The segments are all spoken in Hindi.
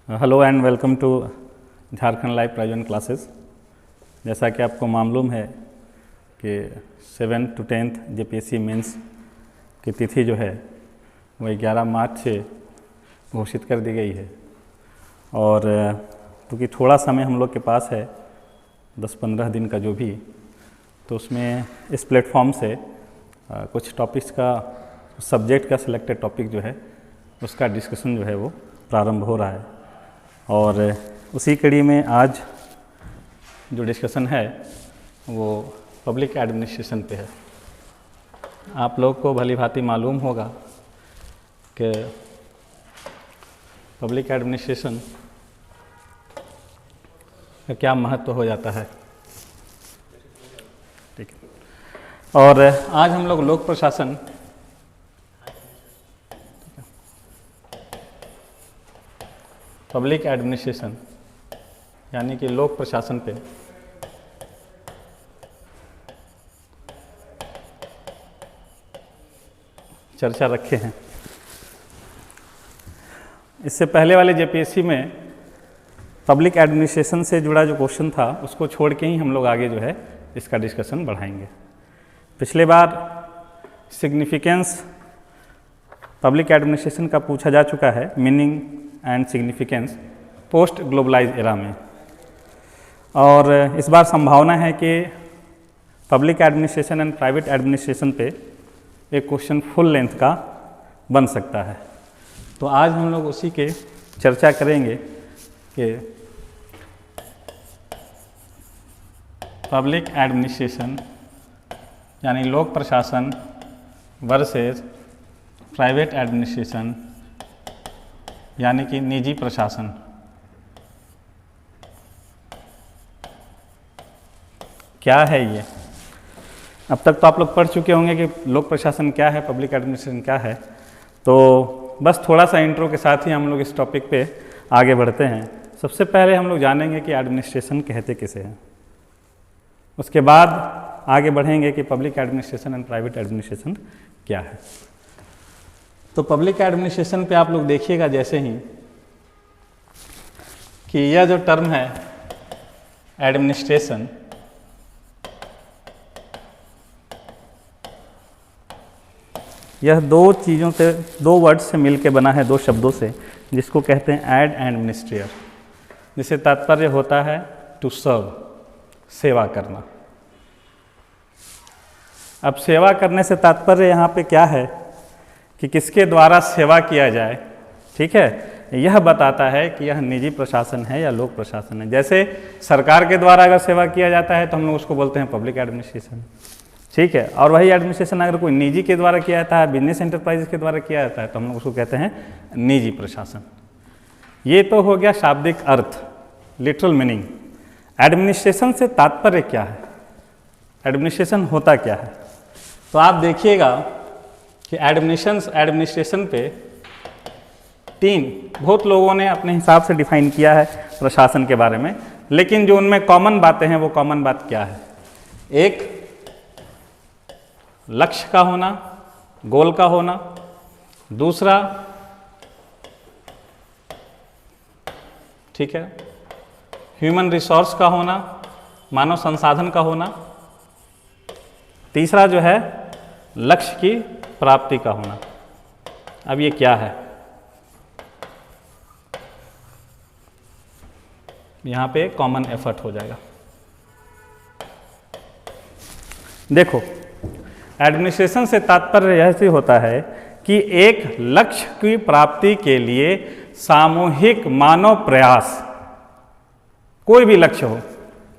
Hello and welcome to Jharkhand live private classes. जैसा कि आपको मालूम है कि 7 to 10th जेपीएससी मेंस की तिथि जो है वो 11 मार्च से घोषित कर दी गई है और क्योंकि थोड़ा समय हम लोग के पास है 10-15 दिन का जो भी, तो उसमें इस प्लेटफॉर्म से कुछ टॉपिक्स का सब्जेक्ट का सिलेक्टेड टॉपिक जो है उसका डिस्कशन जो है वो प्रारंभ हो रहा है। और उसी कड़ी में आज जो डिस्कशन है वो पब्लिक एडमिनिस्ट्रेशन पे है। आप लोग को भली भांति मालूम होगा कि पब्लिक एडमिनिस्ट्रेशन का क्या महत्व हो जाता है। ठीक है, और आज हम लोग लोक प्रशासन पब्लिक एडमिनिस्ट्रेशन यानी कि लोक प्रशासन पे चर्चा रखे हैं। इससे पहले वाले जेपीएससी में पब्लिक एडमिनिस्ट्रेशन से जुड़ा जो क्वेश्चन था उसको छोड़ के ही हम लोग आगे जो है इसका डिस्कशन बढ़ाएंगे। पिछले बार सिग्निफिकेंस पब्लिक एडमिनिस्ट्रेशन का पूछा जा चुका है, meaning and significance post globalize era में, और इस बार संभावना है कि public administration and private administration पे एक क्वेश्चन फुल लेंथ का बन सकता है। तो आज हम लोग उसी के चर्चा करेंगे कि पब्लिक एडमिनिस्ट्रेशन यानी लोक प्रशासन वर्सेस प्राइवेट एडमिनिस्ट्रेशन यानी कि निजी प्रशासन। क्या है ये? अब तक तो आप लोग पढ़ चुके होंगे कि लोक प्रशासन क्या है, पब्लिक एडमिनिस्ट्रेशन क्या है। तो बस थोड़ा सा इंट्रो के साथ ही हम लोग इस टॉपिक पे आगे बढ़ते हैं। सबसे पहले हम लोग जानेंगे कि एडमिनिस्ट्रेशन कहते किसे हैं, उसके बाद आगे बढ़ेंगे कि public administration and private administration क्या है। तो पब्लिक एडमिनिस्ट्रेशन पे आप लोग देखिएगा जैसे ही कि यह जो टर्म है एडमिनिस्ट्रेशन, यह दो चीज़ों से, दो वर्ड से मिलके बना है, दो शब्दों से, जिसको कहते हैं एड एंड मिनिस्ट्रियर, जिससे तात्पर्य होता है टू सर्व, सेवा करना। अब सेवा करने से तात्पर्य यहाँ पे क्या है कि किसके द्वारा सेवा किया जाए। ठीक है, यह बताता है कि यह निजी प्रशासन है या लोक प्रशासन है। जैसे सरकार के द्वारा अगर सेवा किया जाता है तो हम लोग उसको बोलते हैं पब्लिक एडमिनिस्ट्रेशन। ठीक है, और वही एडमिनिस्ट्रेशन अगर कोई निजी के द्वारा किया जाता है, बिजनेस एंटरप्राइज के द्वारा किया जाता है, तो हम लोग उसको कहते हैं निजी प्रशासन। ये तो हो गया शाब्दिक अर्थ, लिटरल मीनिंग। एडमिनिस्ट्रेशन से तात्पर्य क्या है, एडमिनिस्ट्रेशन होता क्या है। तो आप देखिएगा कि एडमिनिस्ट्रेशन पे बहुत लोगों ने अपने हिसाब से डिफाइन किया है प्रशासन के बारे में, लेकिन जो उनमें कॉमन बातें हैं वो कॉमन बात क्या है? एक, लक्ष्य का होना, गोल का होना। दूसरा, ठीक है, ह्यूमन रिसोर्स का होना, मानव संसाधन का होना। तीसरा जो है लक्ष्य की प्राप्ति का होना। अब ये क्या है? यहाँ पे कॉमन एफर्ट हो जाएगा। देखो, एडमिनिस्ट्रेशन से तात्पर्य यह से होता है कि एक लक्ष्य की प्राप्ति के लिए सामूहिक मानव प्रयास, कोई भी लक्ष्य हो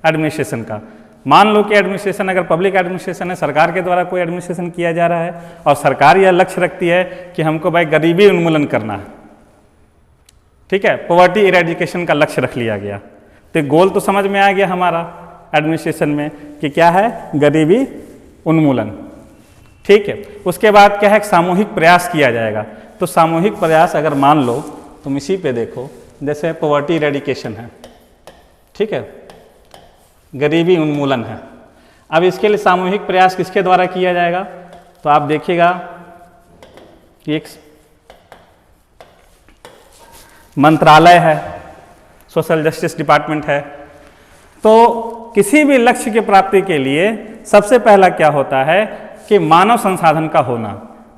एडमिनिस्ट्रेशन का। मान लो कि एडमिनिस्ट्रेशन, अगर पब्लिक एडमिनिस्ट्रेशन है, सरकार के द्वारा कोई एडमिनिस्ट्रेशन किया जा रहा है और सरकार यह लक्ष्य रखती है कि हमको भाई गरीबी उन्मूलन करना है। ठीक है, पॉवर्टी इरेडिकेशन का लक्ष्य रख लिया गया, तो गोल तो समझ में आ गया हमारा एडमिनिस्ट्रेशन में कि क्या है, गरीबी उन्मूलन। ठीक है, उसके बाद क्या है, सामूहिक प्रयास किया जाएगा। तो सामूहिक प्रयास अगर मान लो, तुम इसी पे देखो, जैसे पॉवर्टी इरेडिकेशन है, ठीक है, गरीबी उन्मूलन है। अब इसके लिए सामूहिक प्रयास किसके द्वारा किया जाएगा? तो आप देखिएगा कि एक मंत्रालय है, सोशल जस्टिस डिपार्टमेंट है। तो किसी भी लक्ष्य की प्राप्ति के लिए सबसे पहला क्या होता है कि मानव संसाधन का होना।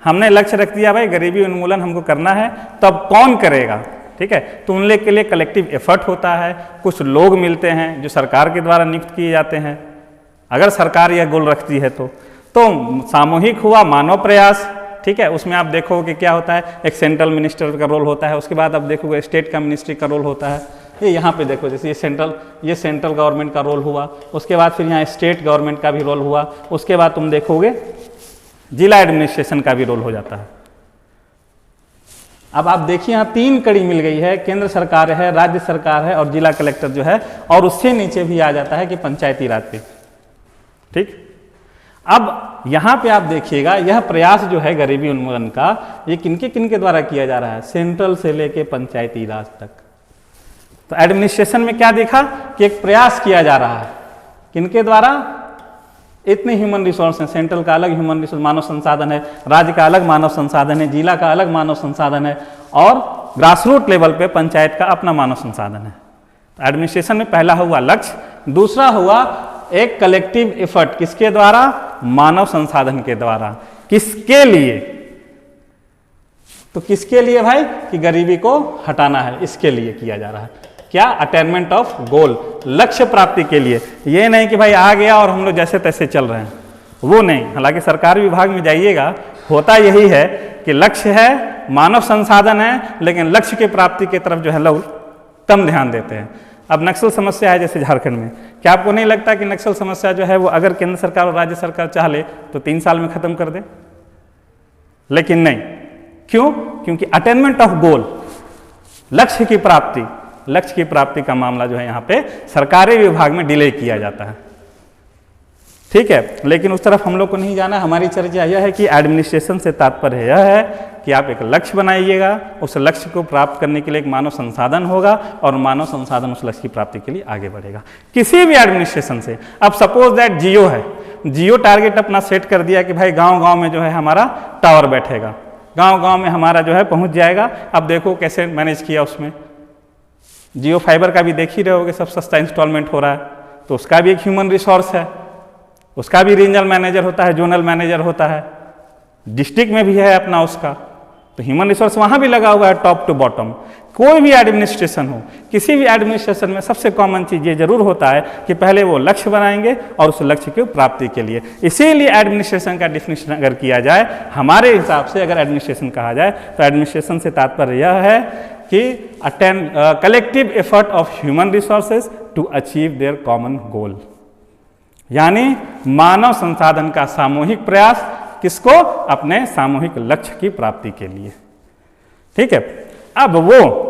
हमने लक्ष्य रख दिया भाई गरीबी उन्मूलन हमको करना है, तब कौन करेगा, ठीक है। तो उन लोग के लिए कलेक्टिव एफर्ट होता है, कुछ लोग मिलते हैं जो सरकार के द्वारा नियुक्त किए जाते हैं, अगर सरकार यह गोल रखती है तो सामूहिक हुआ मानव प्रयास, ठीक है। उसमें आप देखोगे क्या होता है, एक सेंट्रल मिनिस्टर का रोल होता है, उसके बाद आप देखोगे स्टेट का मिनिस्ट्री का रोल होता है। ये यहाँ पे देखो जैसे ये सेंट्रल गवर्नमेंट का रोल हुआ, उसके बाद फिर यहाँ स्टेट गवर्नमेंट का भी रोल हुआ, उसके बाद तुम देखोगे जिला एडमिनिस्ट्रेशन का भी रोल हो जाता है। अब आप देखिए यहाँ 3 कड़ी मिल गई है, केंद्र सरकार है, राज्य सरकार है और जिला कलेक्टर जो है, और उससे नीचे भी आ जाता है कि पंचायती राज पे, ठीक। अब यहाँ पे आप देखिएगा यह प्रयास जो है गरीबी उन्मूलन का, ये किनके द्वारा किया जा रहा है, सेंट्रल से लेके पंचायती राज तक। तो एडमिनिस्ट्रेशन में क्या देखा कि एक प्रयास किया जा रहा है, किनके द्वारा, इतने ह्यूमन रिसोर्स हैं, सेंट्रल का अलग ह्यूमन रिसोर्स मानव संसाधन है, राज्य का अलग मानव संसाधन है, जिला का अलग मानव संसाधन है, और ग्रासरूट लेवल पे पंचायत का अपना मानव संसाधन है। तो एडमिनिस्ट्रेशन में पहला हुआ लक्ष्य, दूसरा हुआ एक कलेक्टिव एफर्ट, किसके द्वारा, मानव संसाधन के द्वारा। किसके लिए, तो किसके लिए भाई, कि गरीबी को हटाना है, इसके लिए किया जा रहा है। क्या, अटेनमेंट ऑफ गोल, लक्ष्य प्राप्ति के लिए। ये नहीं कि भाई आ गया और हम लोग जैसे तैसे चल रहे हैं, वो नहीं। हालांकि सरकारी विभाग में जाइएगा, होता यही है कि लक्ष्य है, मानव संसाधन है, लेकिन लक्ष्य की प्राप्ति की तरफ जो है लोग कम ध्यान देते हैं। अब नक्सल समस्या है जैसे झारखंड में, क्या आपको नहीं लगता कि नक्सल समस्या जो है वो अगर केंद्र सरकार और राज्य सरकार चाह ले तो 3 साल में खत्म कर दे? लेकिन नहीं, क्यों? क्योंकि अटेनमेंट ऑफ गोल, लक्ष्य की प्राप्ति का मामला जो है यहाँ पे सरकारी विभाग में डिले किया जाता है, ठीक है। लेकिन उस तरफ हम लोग को नहीं जाना। हमारी चर्चा यह है कि एडमिनिस्ट्रेशन से तात्पर्य यह है कि आप एक लक्ष्य बनाइएगा, उस लक्ष्य को प्राप्त करने के लिए एक मानव संसाधन होगा और मानव संसाधन उस लक्ष्य की प्राप्ति के लिए आगे बढ़ेगा किसी भी एडमिनिस्ट्रेशन से। अब सपोज दैट जियो है, जियो टारगेट अपना सेट कर दिया कि भाई गांव-गांव में जो है हमारा टावर बैठेगा, गांव-गांव में हमारा जो है पहुंच जाएगा। अब देखो कैसे मैनेज किया उसमें, जियो फाइबर का भी देख ही रहे होगे, सब सस्ता इंस्टॉलमेंट हो रहा है, तो उसका भी एक ह्यूमन रिसोर्स है, उसका भी रीजनल मैनेजर होता है, जोनल मैनेजर होता है, डिस्ट्रिक्ट में भी है अपना उसका, तो ह्यूमन रिसोर्स वहाँ भी लगा हुआ है टॉप टू बॉटम। कोई भी एडमिनिस्ट्रेशन हो, किसी भी एडमिनिस्ट्रेशन में सबसे कॉमन चीज़ ये जरूर होता है कि पहले वो लक्ष्य बनाएंगे और उस लक्ष्य की प्राप्ति के लिए। इसीलिए एडमिनिस्ट्रेशन का डिफिनेशन अगर किया जाए, हमारे हिसाब से अगर एडमिनिस्ट्रेशन कहा जाए तो एडमिनिस्ट्रेशन से तात्पर्य यह है कि collective effort of human resources to achieve their common goal, यानी मानव संसाधन का सामूहिक प्रयास, किसको, अपने सामूहिक लक्ष्य की प्राप्ति के लिए, ठीक है। अब वो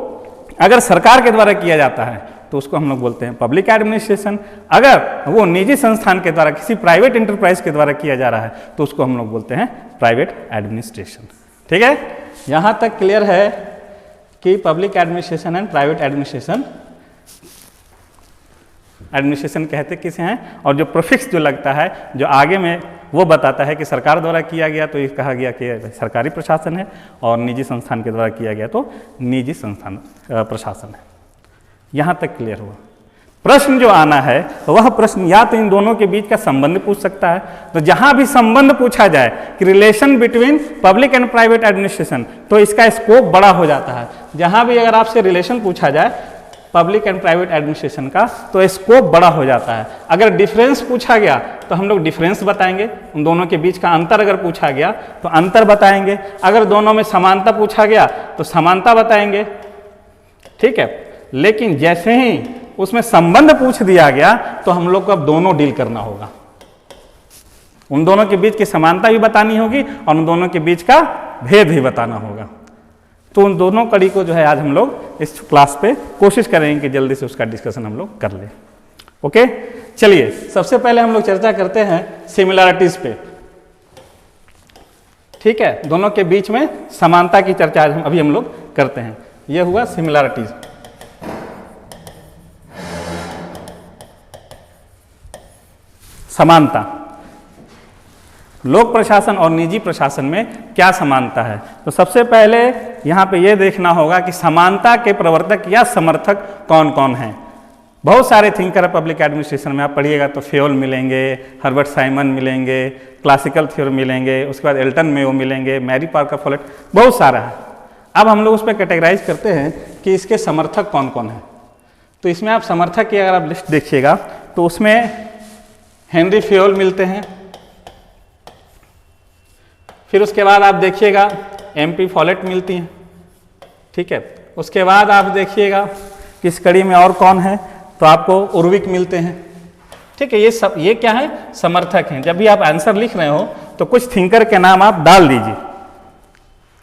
अगर सरकार के द्वारा किया जाता है तो उसको हम लोग बोलते हैं पब्लिक एडमिनिस्ट्रेशन, अगर वो निजी संस्थान के द्वारा, किसी प्राइवेट इंटरप्राइज के द्वारा किया जा रहा है तो उसको हम लोग बोलते हैं प्राइवेट एडमिनिस्ट्रेशन, ठीक है। यहां तक क्लियर है कि public administration and private administration कहते किसे हैं, और जो प्रीफिक्स जो लगता है जो आगे में वो बताता है कि सरकार द्वारा किया गया तो ये कहा गया कि सरकारी प्रशासन है, और निजी संस्थान के द्वारा किया गया तो निजी संस्थान प्रशासन है। यहाँ तक क्लियर हुआ। प्रश्न जो आना है वह प्रश्न या तो इन दोनों के बीच का संबंध पूछ सकता है, तो जहाँ भी संबंध पूछा जाए कि relation between public and private administration, तो इसका स्कोप बड़ा हो जाता है। जहाँ भी अगर आपसे रिलेशन पूछा जाए पब्लिक एंड प्राइवेट एडमिनिस्ट्रेशन का, तो स्कोप बड़ा हो जाता है। अगर डिफरेंस पूछा गया तो हम लोग डिफरेंस बताएंगे, उन दोनों के बीच का अंतर अगर पूछा गया तो अंतर बताएंगे, अगर दोनों में समानता पूछा गया तो समानता बताएंगे, ठीक है। लेकिन जैसे ही उसमें संबंध पूछ दिया गया तो हम लोग को अब दोनों डील करना होगा, उन दोनों के बीच की समानता भी बतानी होगी और उन दोनों के बीच का भेद भी बताना होगा। तो उन दोनों कड़ी को जो है आज हम लोग इस क्लास पे कोशिश करेंगे कि जल्दी से उसका डिस्कशन हम लोग कर लें। ओके, चलिए सबसे पहले हम लोग चर्चा करते हैं सिमिलैरिटीज पे, ठीक है। दोनों के बीच में समानता की चर्चा आज अभी हम लोग करते हैं। यह हुआ सिमिलैरिटीज। समानता, लोक प्रशासन और निजी प्रशासन में क्या समानता है। तो सबसे पहले यहाँ पे ये देखना होगा कि समानता के प्रवर्तक या समर्थक कौन कौन हैं। बहुत सारे थिंकर है पब्लिक एडमिनिस्ट्रेशन में, आप पढ़िएगा तो फेयोल मिलेंगे, हर्बर्ट साइमन मिलेंगे, क्लासिकल थ्योरी मिलेंगे, उसके बाद एल्टन मेयो मिलेंगे, मैरी पार्कर फोलेट, बहुत सारा है। अब हम लोग उस पर कैटेगराइज करते हैं कि इसके समर्थक कौन कौन हैं। तो इसमें आप समर्थक की अगर आप लिस्ट देखिएगा तो उसमें हेनरी फेयोल मिलते हैं, फिर उसके बाद आप देखिएगा एमपी फॉलेट मिलती हैं, ठीक है। उसके बाद आप देखिएगा कि इस कड़ी में और कौन है, तो आपको उर्विक मिलते हैं, ठीक है। ये क्या है, समर्थक हैं। जब भी आप आंसर लिख रहे हो तो कुछ थिंकर के नाम आप डाल दीजिए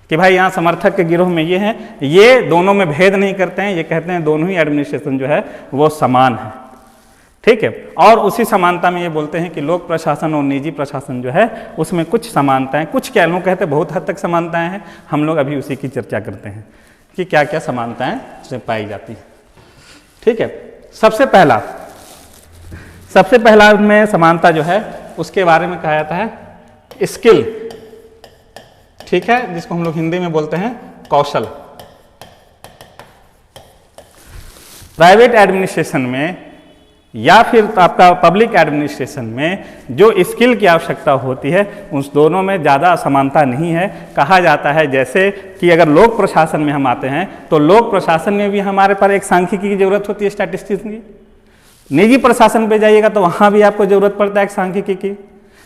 कि भाई यहाँ समर्थक के गिरोह में ये हैं, ये दोनों में भेद नहीं करते हैं, ये कहते हैं दोनों ही एडमिनिस्ट्रेशन जो है वो समान है, ठीक है। और उसी समानता में ये बोलते हैं कि लोक प्रशासन और निजी प्रशासन जो है उसमें कुछ समानताएं, कुछ क्या लोग कहते हैं बहुत हद तक समानताएं हैं, हम लोग अभी उसी की चर्चा करते हैं कि क्या क्या समानताएं उसमें पाई जाती हैं, ठीक है। सबसे पहला में समानता जो है उसके बारे में कहा जाता है स्किल, ठीक है, जिसको हम लोग हिंदी में बोलते हैं कौशल। प्राइवेट एडमिनिस्ट्रेशन में या फिर आपका पब्लिक एडमिनिस्ट्रेशन में जो स्किल की आवश्यकता होती है उस दोनों में ज़्यादा असमानता नहीं है। कहा जाता है जैसे कि अगर लोक प्रशासन में हम आते हैं तो लोक प्रशासन में भी हमारे पर एक सांख्यिकी की जरूरत होती है, स्टैटिस्टिक्स की। निजी प्रशासन पे जाइएगा तो वहाँ भी आपको जरूरत पड़ता है एक सांख्यिकी की,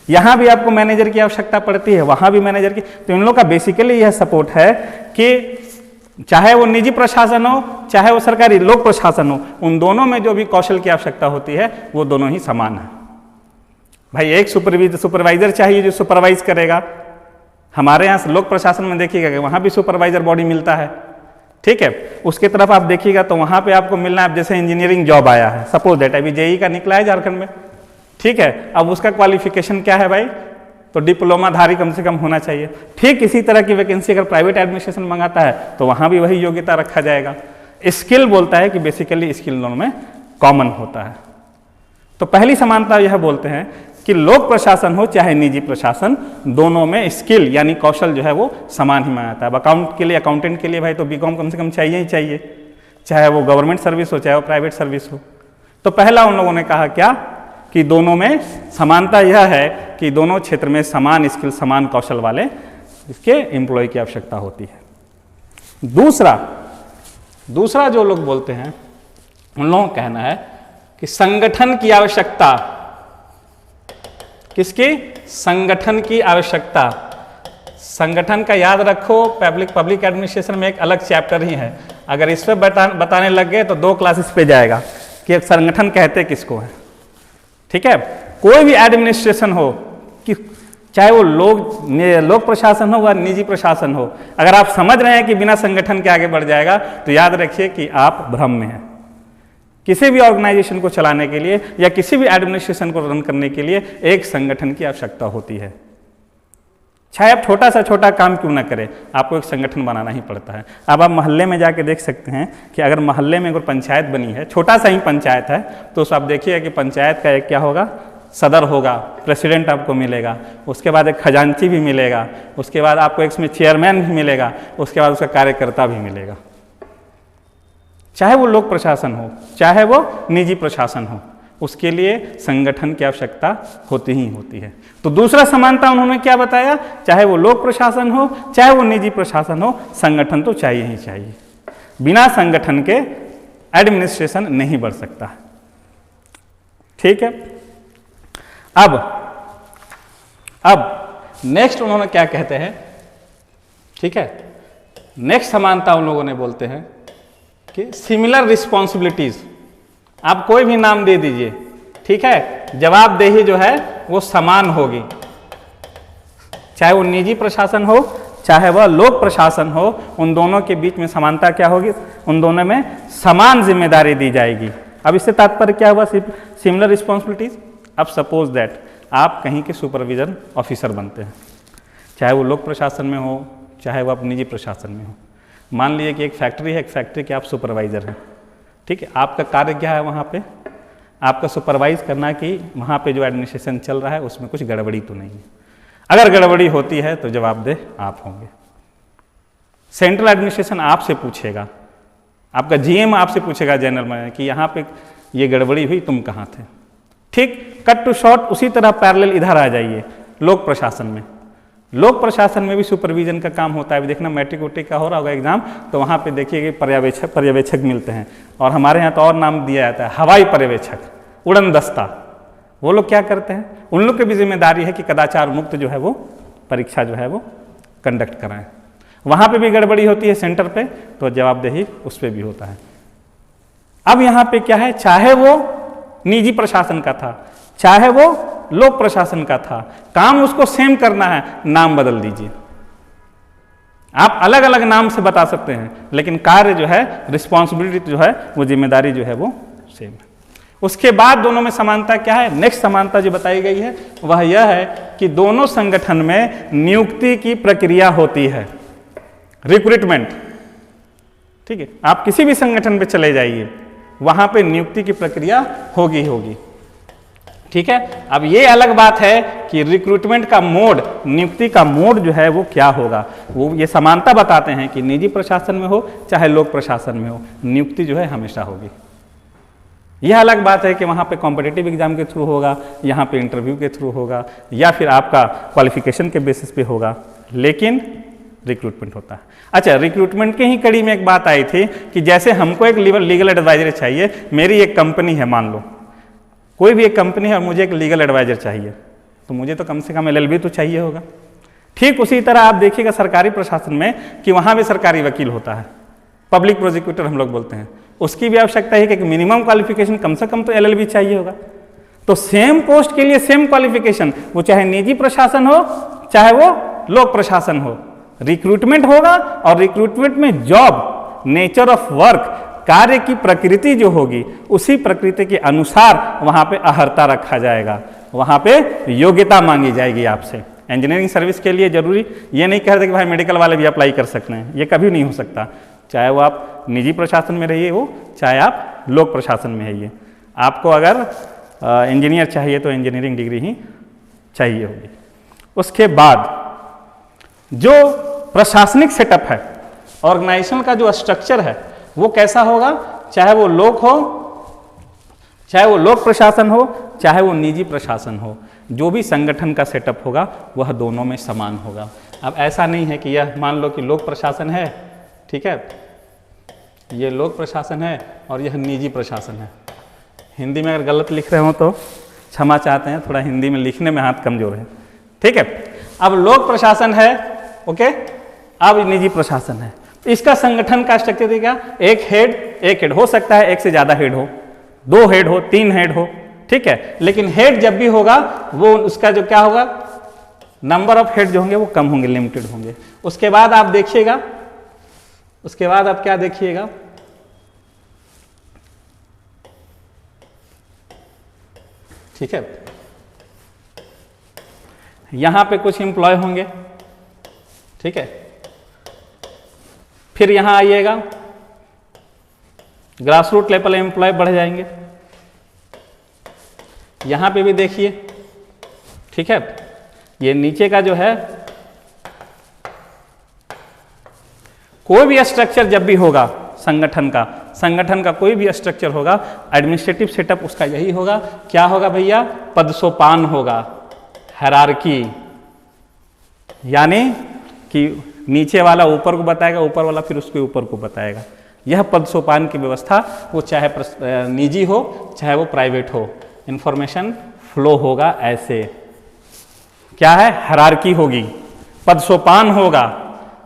यहाँ भी आपको मैनेजर की आवश्यकता पड़ती है, वहाँ भी मैनेजर की। तो इन लोग का बेसिकली यह सपोर्ट है कि चाहे वो निजी प्रशासन हो चाहे वो सरकारी लोक प्रशासन हो, उन दोनों में जो भी कौशल की आवश्यकता होती है वो दोनों ही समान है। भाई एक सुपरवाइजर चाहिए जो सुपरवाइज करेगा। हमारे यहाँ लोक प्रशासन में देखिएगा कि वहाँ भी सुपरवाइजर बॉडी मिलता है, ठीक है। उसके तरफ आप देखिएगा तो वहाँ पे आपको मिलना है, जैसे इंजीनियरिंग जॉब आया है, सपोज दैट अभी जेईई का निकला है झारखंड में, ठीक है। अब उसका क्वालिफिकेशन क्या है भाई, तो डिप्लोमाधारी कम से कम होना चाहिए। ठीक इसी तरह की वैकेंसी अगर प्राइवेट एडमिनिस्ट्रेशन मंगाता है तो वहाँ भी वही योग्यता रखा जाएगा। स्किल बोलता है कि बेसिकली स्किल दोनों में कॉमन होता है। तो पहली समानता यह बोलते हैं कि लोक प्रशासन हो चाहे निजी प्रशासन, दोनों में स्किल यानी कौशल जो है वो समान ही माना जाता है। अब अकाउंट के लिए, अकाउंटेंट के लिए भाई तो बीकॉम कम से कम चाहिए ही चाहिए, चाहे वो गवर्नमेंट सर्विस हो चाहे वो प्राइवेट सर्विस हो। तो पहला उन लोगों ने कहा क्या कि दोनों में समानता यह है कि दोनों क्षेत्र में समान स्किल, समान कौशल वाले इसके एम्प्लॉय की आवश्यकता होती है। दूसरा जो लोग बोलते हैं उन लोगों का कहना है कि संगठन की आवश्यकता, किसकी, संगठन की आवश्यकता। संगठन का याद रखो, पब्लिक एडमिनिस्ट्रेशन में एक अलग चैप्टर ही है। अगर इस पर बताने लग गए तो 2 क्लासेस पे जाएगा कि संगठन कहते किसको है, ठीक है। कोई भी एडमिनिस्ट्रेशन हो कि चाहे वो लोक प्रशासन हो या निजी प्रशासन हो, अगर आप समझ रहे हैं कि बिना संगठन के आगे बढ़ जाएगा तो याद रखिए कि आप भ्रम में हैं। किसी भी ऑर्गेनाइजेशन को चलाने के लिए या किसी भी एडमिनिस्ट्रेशन को रन करने के लिए एक संगठन की आवश्यकता होती है। चाहे आप छोटा सा छोटा काम क्यों ना करें, आपको एक संगठन बनाना ही पड़ता है। अब आप मोहल्ले में जाके देख सकते हैं कि अगर मोहल्ले में अगर पंचायत बनी है, छोटा सा ही पंचायत है, तो आप देखिएगा कि पंचायत का एक क्या होगा, सदर होगा, प्रेसिडेंट आपको मिलेगा, उसके बाद एक खजांची भी मिलेगा, उसके बाद आपको इसमें चेयरमैन भी मिलेगा, उसके बाद उसका कार्यकर्ता भी मिलेगा। चाहे वो लोक प्रशासन हो चाहे वो निजी प्रशासन हो, उसके लिए संगठन की आवश्यकता होती ही होती है। तो दूसरा समानता उन्होंने क्या बताया, चाहे वो लोक प्रशासन हो चाहे वो निजी प्रशासन हो, संगठन तो चाहिए ही चाहिए। बिना संगठन के एडमिनिस्ट्रेशन नहीं बढ़ सकता, ठीक है। अब नेक्स्ट उन्होंने क्या कहते हैं, ठीक है। नेक्स्ट समानता उन लोगों ने बोलते हैं कि सिमिलर रिस्पॉन्सिबिलिटीज। आप कोई भी नाम दे दीजिए, ठीक है, जवाबदेही जो है वो समान होगी, चाहे वो निजी प्रशासन हो चाहे वह लोक प्रशासन हो, उन दोनों के बीच में समानता क्या होगी, उन दोनों में समान जिम्मेदारी दी जाएगी। अब इससे तात्पर्य क्या हुआ, सिमिलर रिस्पॉन्सिबिलिटीज। अब सपोज दैट आप कहीं के सुपरविजन ऑफिसर बनते हैं, चाहे वो लोक प्रशासन में हो चाहे वो आप निजी प्रशासन में हो। मान लीजिए कि एक फैक्ट्री है, एक फैक्ट्री के आप सुपरवाइजर हैं, ठीक है। आपका कार्य क्या है वहाँ पे, आपका सुपरवाइज करना कि वहाँ पे जो एडमिनिस्ट्रेशन चल रहा है उसमें कुछ गड़बड़ी तो नहीं है। अगर गड़बड़ी होती है तो जवाबदेह आप होंगे। सेंट्रल एडमिनिस्ट्रेशन आपसे पूछेगा, आपका जीएम आपसे पूछेगा जनरल मैनेजर कि यहाँ पे ये गड़बड़ी हुई, तुम कहाँ थे। ठीक, कट टू शॉर्ट उसी तरह पैरेलल इधर आ जाइए लोक प्रशासन में। लोक प्रशासन में भी सुपरविजन का काम होता है। अभी देखना मैट्रिक उट्रिक का हो रहा होगा एग्जाम, तो वहाँ पे देखिए कि पर्यवेक्षक मिलते हैं, और हमारे यहाँ तो और नाम दिया जाता है हवाई पर्यवेक्षक, उड़न दस्ता। वो लोग क्या करते हैं, उन लोग की भी जिम्मेदारी है कि कदाचार मुक्त जो है वो परीक्षा जो है वो कंडक्ट कराएं। वहाँ पे भी गड़बड़ी होती है सेंटर पे, तो जवाबदेही उस पर भी होता है। अब यहाँ पे क्या है, चाहे वो निजी प्रशासन का था, चाहे वो लोक प्रशासन का था, काम उसको सेम करना है, नाम बदल दीजिए। आप अलग अलग नाम से बता सकते हैं, लेकिन कार्य जो है, रिस्पॉन्सिबिलिटी जो है, वो जिम्मेदारी जो है वो सेम है। उसके बाद दोनों में समानता क्या है, नेक्स्ट समानता जो बताई गई है वह यह है कि दोनों संगठन में नियुक्ति की प्रक्रिया होती है, रिक्रूटमेंट। ठीक है, आप किसी भी संगठन पे चले जाइए, वहां पे नियुक्ति की प्रक्रिया होगी। ठीक है, अब ये अलग बात है कि रिक्रूटमेंट का मोड, नियुक्ति का मोड जो है वो क्या होगा। वो ये समानता बताते हैं कि निजी प्रशासन में हो चाहे लोक प्रशासन में हो, नियुक्ति जो है हमेशा होगी। यह अलग बात है कि वहाँ पे कॉम्पिटिटिव एग्जाम के थ्रू होगा, यहाँ पे इंटरव्यू के थ्रू होगा, या फिर आपका क्वालिफिकेशन के बेसिस पे होगा, लेकिन रिक्रूटमेंट होता है। अच्छा, रिक्रूटमेंट के ही कड़ी में एक बात आई थी कि जैसे हमको एक लीगल एडवाइजर चाहिए, मेरी एक कंपनी है, मान लो कोई भी एक कंपनी है और मुझे एक लीगल एडवाइजर चाहिए, तो मुझे तो कम से कम LLB तो चाहिए होगा। ठीक उसी तरह आप देखिएगा सरकारी प्रशासन में कि वहाँ भी सरकारी वकील होता है, पब्लिक प्रोसिक्यूटर हम लोग बोलते हैं, उसकी भी आवश्यकता है कि मिनिमम क्वालिफिकेशन कम से कम तो LLB चाहिए होगा। तो सेम पोस्ट के लिए सेम क्वालिफिकेशन, वो चाहे निजी प्रशासन हो चाहे वो लोक प्रशासन हो, रिक्रूटमेंट होगा। और रिक्रूटमेंट में जॉब, नेचर ऑफ वर्क, कार्य की प्रकृति जो होगी, उसी प्रकृति के अनुसार वहाँ पे अहर्ता रखा जाएगा, वहाँ पे योग्यता मांगी जाएगी आपसे। इंजीनियरिंग सर्विस के लिए जरूरी ये नहीं कह रहे कि भाई मेडिकल वाले भी अप्लाई कर सकते हैं, ये कभी नहीं हो सकता। चाहे वो आप निजी प्रशासन में रहिए हो, चाहे आप लोक प्रशासन में रहिए, आपको अगर इंजीनियर चाहिए तो इंजीनियरिंग डिग्री ही चाहिए होगी। उसके बाद जो प्रशासनिक सेटअप है, ऑर्गेनाइजेशन का जो स्ट्रक्चर है, वो कैसा होगा, चाहे वो लोक प्रशासन हो चाहे वो निजी प्रशासन हो, जो भी संगठन का सेटअप होगा वह दोनों में समान होगा। अब ऐसा नहीं है कि यह मान लो कि लोक प्रशासन है, ठीक है, ये लोक प्रशासन है और यह निजी प्रशासन है। हिंदी में अगर गलत लिख रहे हो तो क्षमा चाहते हैं, थोड़ा हिंदी में लिखने में हाथ कमजोर है। ठीक है, अब लोक प्रशासन है, ओके, अब निजी प्रशासन है। इसका संगठन का स्ट्रक्चर देगा, एक हेड हो सकता है, एक से ज्यादा हेड हो, 2 हेड हो, 3 हेड हो, ठीक है, लेकिन हेड जब भी होगा वो उसका जो क्या होगा, नंबर ऑफ हेड जो होंगे वो कम होंगे, लिमिटेड होंगे। उसके बाद आप देखिएगा, उसके बाद आप क्या देखिएगा, ठीक है, यहां पे कुछ एम्प्लॉय होंगे, ठीक है, फिर यहां आइएगा, ग्रास रूट लेवल एम्प्लॉय बढ़ जाएंगे, यहां पे भी देखिए, ठीक है, ये नीचे का जो है, कोई भी स्ट्रक्चर जब भी होगा संगठन का कोई भी स्ट्रक्चर होगा, एडमिनिस्ट्रेटिव सेटअप उसका यही होगा। क्या होगा भैया, पदसोपान होगा, हायरार्की, यानी कि नीचे वाला ऊपर को बताएगा, ऊपर वाला फिर उसके ऊपर को बताएगा। यह पदसोपान की व्यवस्था, वो चाहे निजी हो चाहे वो प्राइवेट हो, इंफॉर्मेशन फ्लो होगा ऐसे। क्या है, हायरार्की होगी, पदसोपान होगा।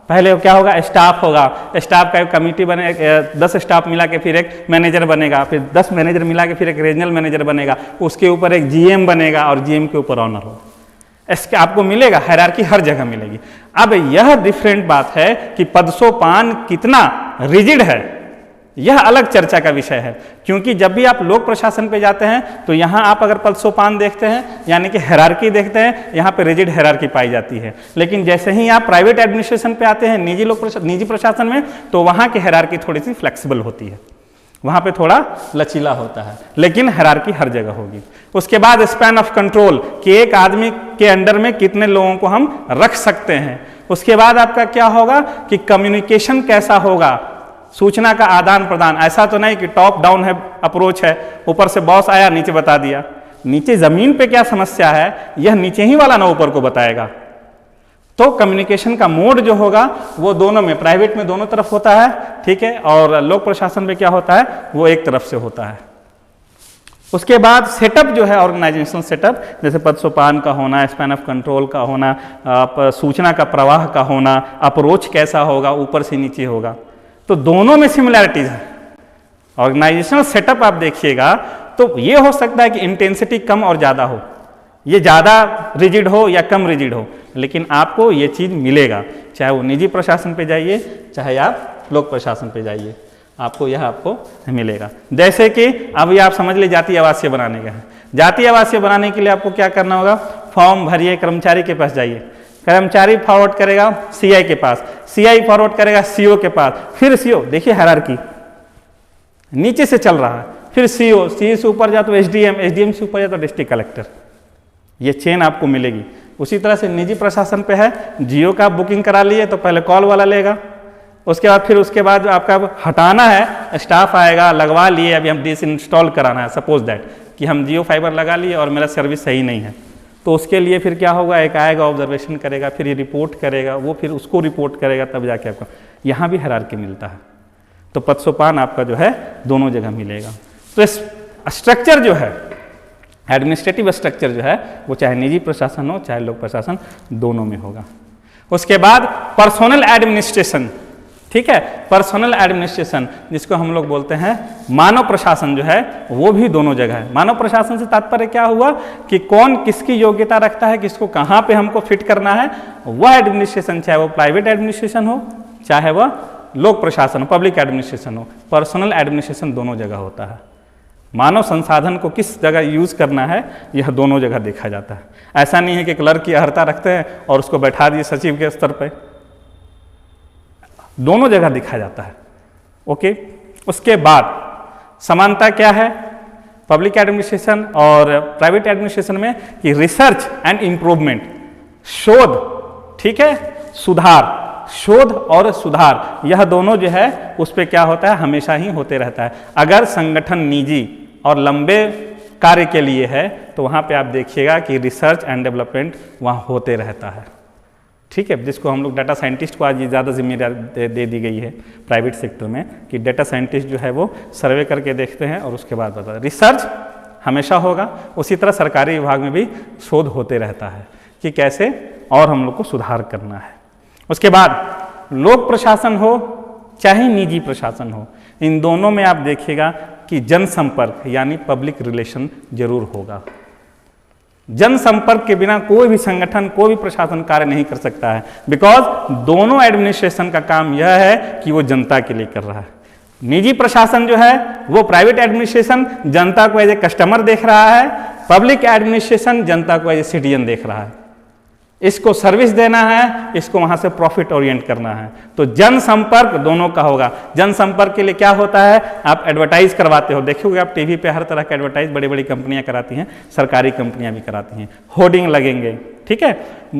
पहले क्या होगा, स्टाफ होगा, स्टाफ का एक कमेटी बने, 10 स्टाफ मिला के फिर एक मैनेजर बनेगा, फिर 10 मैनेजर मिला के फिर एक रीजनल मैनेजर बनेगा, उसके ऊपर एक GM बनेगा और GM के ऊपर ऑनर होगा। इसके आपको मिलेगा, हायरार्की हर जगह मिलेगी। अब यह डिफरेंट बात है कि पदसोपान कितना रिजिड है, यह अलग चर्चा का विषय है, क्योंकि जब भी आप लोक प्रशासन पे जाते हैं तो यहां आप अगर पदसोपान देखते हैं यानी कि हायरार्की देखते हैं, यहां पे रिजिड हायरार्की पाई जाती है। लेकिन जैसे ही आप प्राइवेट एडमिनिस्ट्रेशन पे आते हैं, निजी प्रशासन में, तो वहां की हायरार्की थोड़ी सी फ्लेक्सिबल होती है, वहाँ पे थोड़ा लचीला होता है, लेकिन हायरार्की हर जगह होगी। उसके बाद स्पैन ऑफ कंट्रोल कि एक आदमी के अंडर में कितने लोगों को हम रख सकते हैं। उसके बाद आपका क्या होगा कि कम्युनिकेशन कैसा होगा, सूचना का आदान प्रदान। ऐसा तो नहीं कि टॉप डाउन है अप्रोच है, ऊपर से बॉस आया नीचे बता दिया। नीचे जमीन पे क्या समस्या है यह नीचे ही वाला ना ऊपर को बताएगा। तो कम्युनिकेशन का मोड जो होगा वो दोनों में, प्राइवेट में दोनों तरफ होता है, ठीक है, और लोक प्रशासन में क्या होता है वो एक तरफ से होता है। उसके बाद सेटअप जो है ऑर्गेनाइजेशनल सेटअप, जैसे पद सोपान का होना, स्पैन ऑफ कंट्रोल का होना, सूचना का प्रवाह का होना, अप्रोच कैसा होगा, ऊपर से नीचे होगा, तो दोनों में सिमिलैरिटीज है। ऑर्गेनाइजेशनल सेटअप आप देखिएगा तो ये हो सकता है कि इंटेंसिटी कम और ज़्यादा हो, ये ज़्यादा रिजिड हो या कम रिजिड हो, लेकिन आपको ये चीज़ मिलेगा, चाहे वो निजी प्रशासन पे जाइए चाहे आप लोक प्रशासन पे जाइए, आपको यह आपको मिलेगा। जैसे कि अभी आप समझ लीजिए जातीय आवासीय बनाने का है। जातीय आवासीय बनाने के लिए आपको क्या करना होगा, फॉर्म भरिए, कर्मचारी के पास जाइए, कर्मचारी फॉरवर्ड करेगा सीआई के पास, सीआई फॉरवर्ड करेगा सीओ के पास, फिर सीओ, देखिए हायरार्की नीचे से चल रहा है, फिर सीओ, सी से ऊपर जा तो एसडीएम, एसडीएम से ऊपर जा तो डिस्ट्रिक्ट कलेक्टर, ये चेन आपको मिलेगी। उसी तरह से निजी प्रशासन पे है, जियो का बुकिंग करा लिए तो पहले कॉल वाला लेगा, उसके बाद फिर उसके बाद जो आपका हटाना है स्टाफ आएगा, लगवा लिए, अभी हम डिस इंस्टॉल कराना है, सपोज दैट कि हम जियो फाइबर लगा लिए और मेरा सर्विस सही नहीं है, तो उसके लिए फिर क्या होगा, एक आएगा ऑब्जर्वेशन करेगा, फिर ये रिपोर्ट करेगा, वो फिर उसको रिपोर्ट करेगा, तब जाके आपको यहाँ भी हायरार्की मिलता है। तो पद सोपान आपका जो है दोनों जगह मिलेगा। तो इस स्ट्रक्चर जो है, एडमिनिस्ट्रेटिव स्ट्रक्चर जो है वो चाहे निजी प्रशासन हो चाहे लोक प्रशासन, दोनों में होगा। उसके बाद पर्सोनल एडमिनिस्ट्रेशन, ठीक है, पर्सोनल एडमिनिस्ट्रेशन जिसको हम लोग बोलते हैं मानव प्रशासन जो है वो भी दोनों जगह है। मानव प्रशासन से तात्पर्य क्या हुआ कि कौन किसकी योग्यता रखता है, किसको कहाँ पे हमको फिट करना है, वह एडमिनिस्ट्रेशन, चाहे वो प्राइवेट एडमिनिस्ट्रेशन हो चाहे वह लोक प्रशासन हो, पब्लिक एडमिनिस्ट्रेशन हो, पर्सनल एडमिनिस्ट्रेशन दोनों जगह होता है। मानव संसाधन को किस जगह यूज़ करना है यह दोनों जगह देखा जाता है। ऐसा नहीं है कि क्लर्क की अर्हता रखते हैं और उसको बैठा दिए सचिव के स्तर पे, दोनों जगह देखा जाता है। ओके, उसके बाद समानता क्या है पब्लिक एडमिनिस्ट्रेशन और प्राइवेट एडमिनिस्ट्रेशन में कि रिसर्च एंड इम्प्रूवमेंट, शोध, ठीक है, सुधार, शोध और सुधार, यह दोनों जो है उस पर क्या होता है, हमेशा ही होते रहता है। अगर संगठन निजी और लंबे कार्य के लिए है तो वहाँ पे आप देखिएगा कि रिसर्च एंड डेवलपमेंट वहाँ होते रहता है, ठीक है, जिसको हम लोग डाटा साइंटिस्ट को आज ये ज़्यादा जिम्मेदारी दे दी गई है प्राइवेट सेक्टर में कि डाटा साइंटिस्ट जो है वो सर्वे करके देखते हैं और उसके बाद बताते हैं। रिसर्च हमेशा होगा, उसी तरह सरकारी विभाग में भी शोध होते रहता है कि कैसे और हम लोग को सुधार करना है। उसके बाद लोक प्रशासन हो चाहे निजी प्रशासन हो, इन दोनों में आप देखिएगा कि जनसंपर्क यानी पब्लिक रिलेशन जरूर होगा। जनसंपर्क के बिना कोई भी संगठन, कोई भी प्रशासन कार्य नहीं कर सकता है, बिकॉज दोनों एडमिनिस्ट्रेशन का काम यह है कि वो जनता के लिए कर रहा है। निजी प्रशासन जो है वो प्राइवेट एडमिनिस्ट्रेशन जनता को एज ए कस्टमर देख रहा है, पब्लिक एडमिनिस्ट्रेशन जनता को एज ए सिटीजन देख रहा है। इसको सर्विस देना है, इसको वहां से प्रॉफिट ओरिएंट करना है। तो जनसंपर्क दोनों का होगा। जनसंपर्क के लिए क्या होता है, आप एडवर्टाइज करवाते हो, देखोगे आप टीवी पे हर तरह का एडवर्टाइज बड़ी बड़ी कंपनियां कराती हैं, सरकारी कंपनियां भी कराती हैं, होर्डिंग लगेंगे, ठीक है।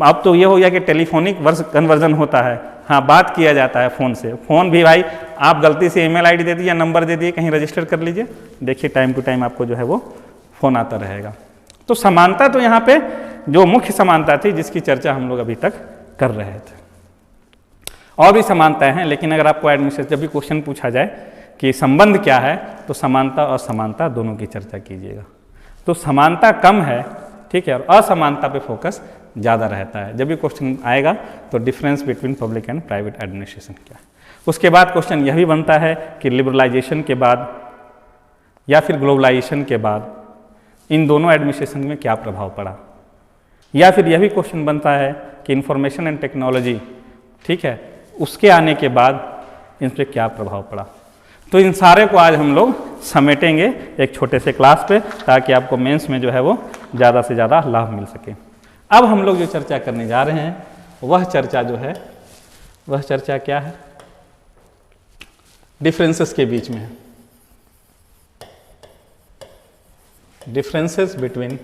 अब तो ये हो गया कि टेलीफोनिक कन्वर्जन होता है, हाँ बात किया जाता है फ़ोन से। फ़ोन भी भाई आप गलती से ईमेल आईडी दे दिए या नंबर दे दिए, कहीं रजिस्टर कर लीजिए, देखिए टाइम टू टाइम आपको जो है वो फ़ोन आता रहेगा। तो समानता तो यहाँ पे जो मुख्य समानता थी जिसकी चर्चा हम लोग अभी तक कर रहे थे। और भी समानताएं हैं, लेकिन अगर आपको एडमिनिस्ट्रेशन जब भी क्वेश्चन पूछा जाए कि संबंध क्या है तो समानता और समानता दोनों की चर्चा कीजिएगा। तो समानता कम है, ठीक है, और असमानता पे फोकस ज़्यादा रहता है। जब भी क्वेश्चन आएगा तो difference between public and private administration क्या है। उसके बाद क्वेश्चन यह भी बनता है कि लिबरलाइजेशन के बाद या फिर ग्लोबलाइजेशन के बाद इन दोनों एडमिनिस्ट्रेशन में क्या प्रभाव पड़ा, या फिर यह भी क्वेश्चन बनता है कि इंफॉर्मेशन एंड टेक्नोलॉजी, ठीक है, उसके आने के बाद इन पर क्या प्रभाव पड़ा। तो इन सारे को आज हम लोग समेटेंगे एक छोटे से क्लास पे, ताकि आपको मेंस में जो है वो ज़्यादा से ज़्यादा लाभ मिल सके। अब हम लोग जो चर्चा करने जा रहे हैं वह चर्चा जो है वह चर्चा क्या है, डिफरेंसेस के बीच में है। differences between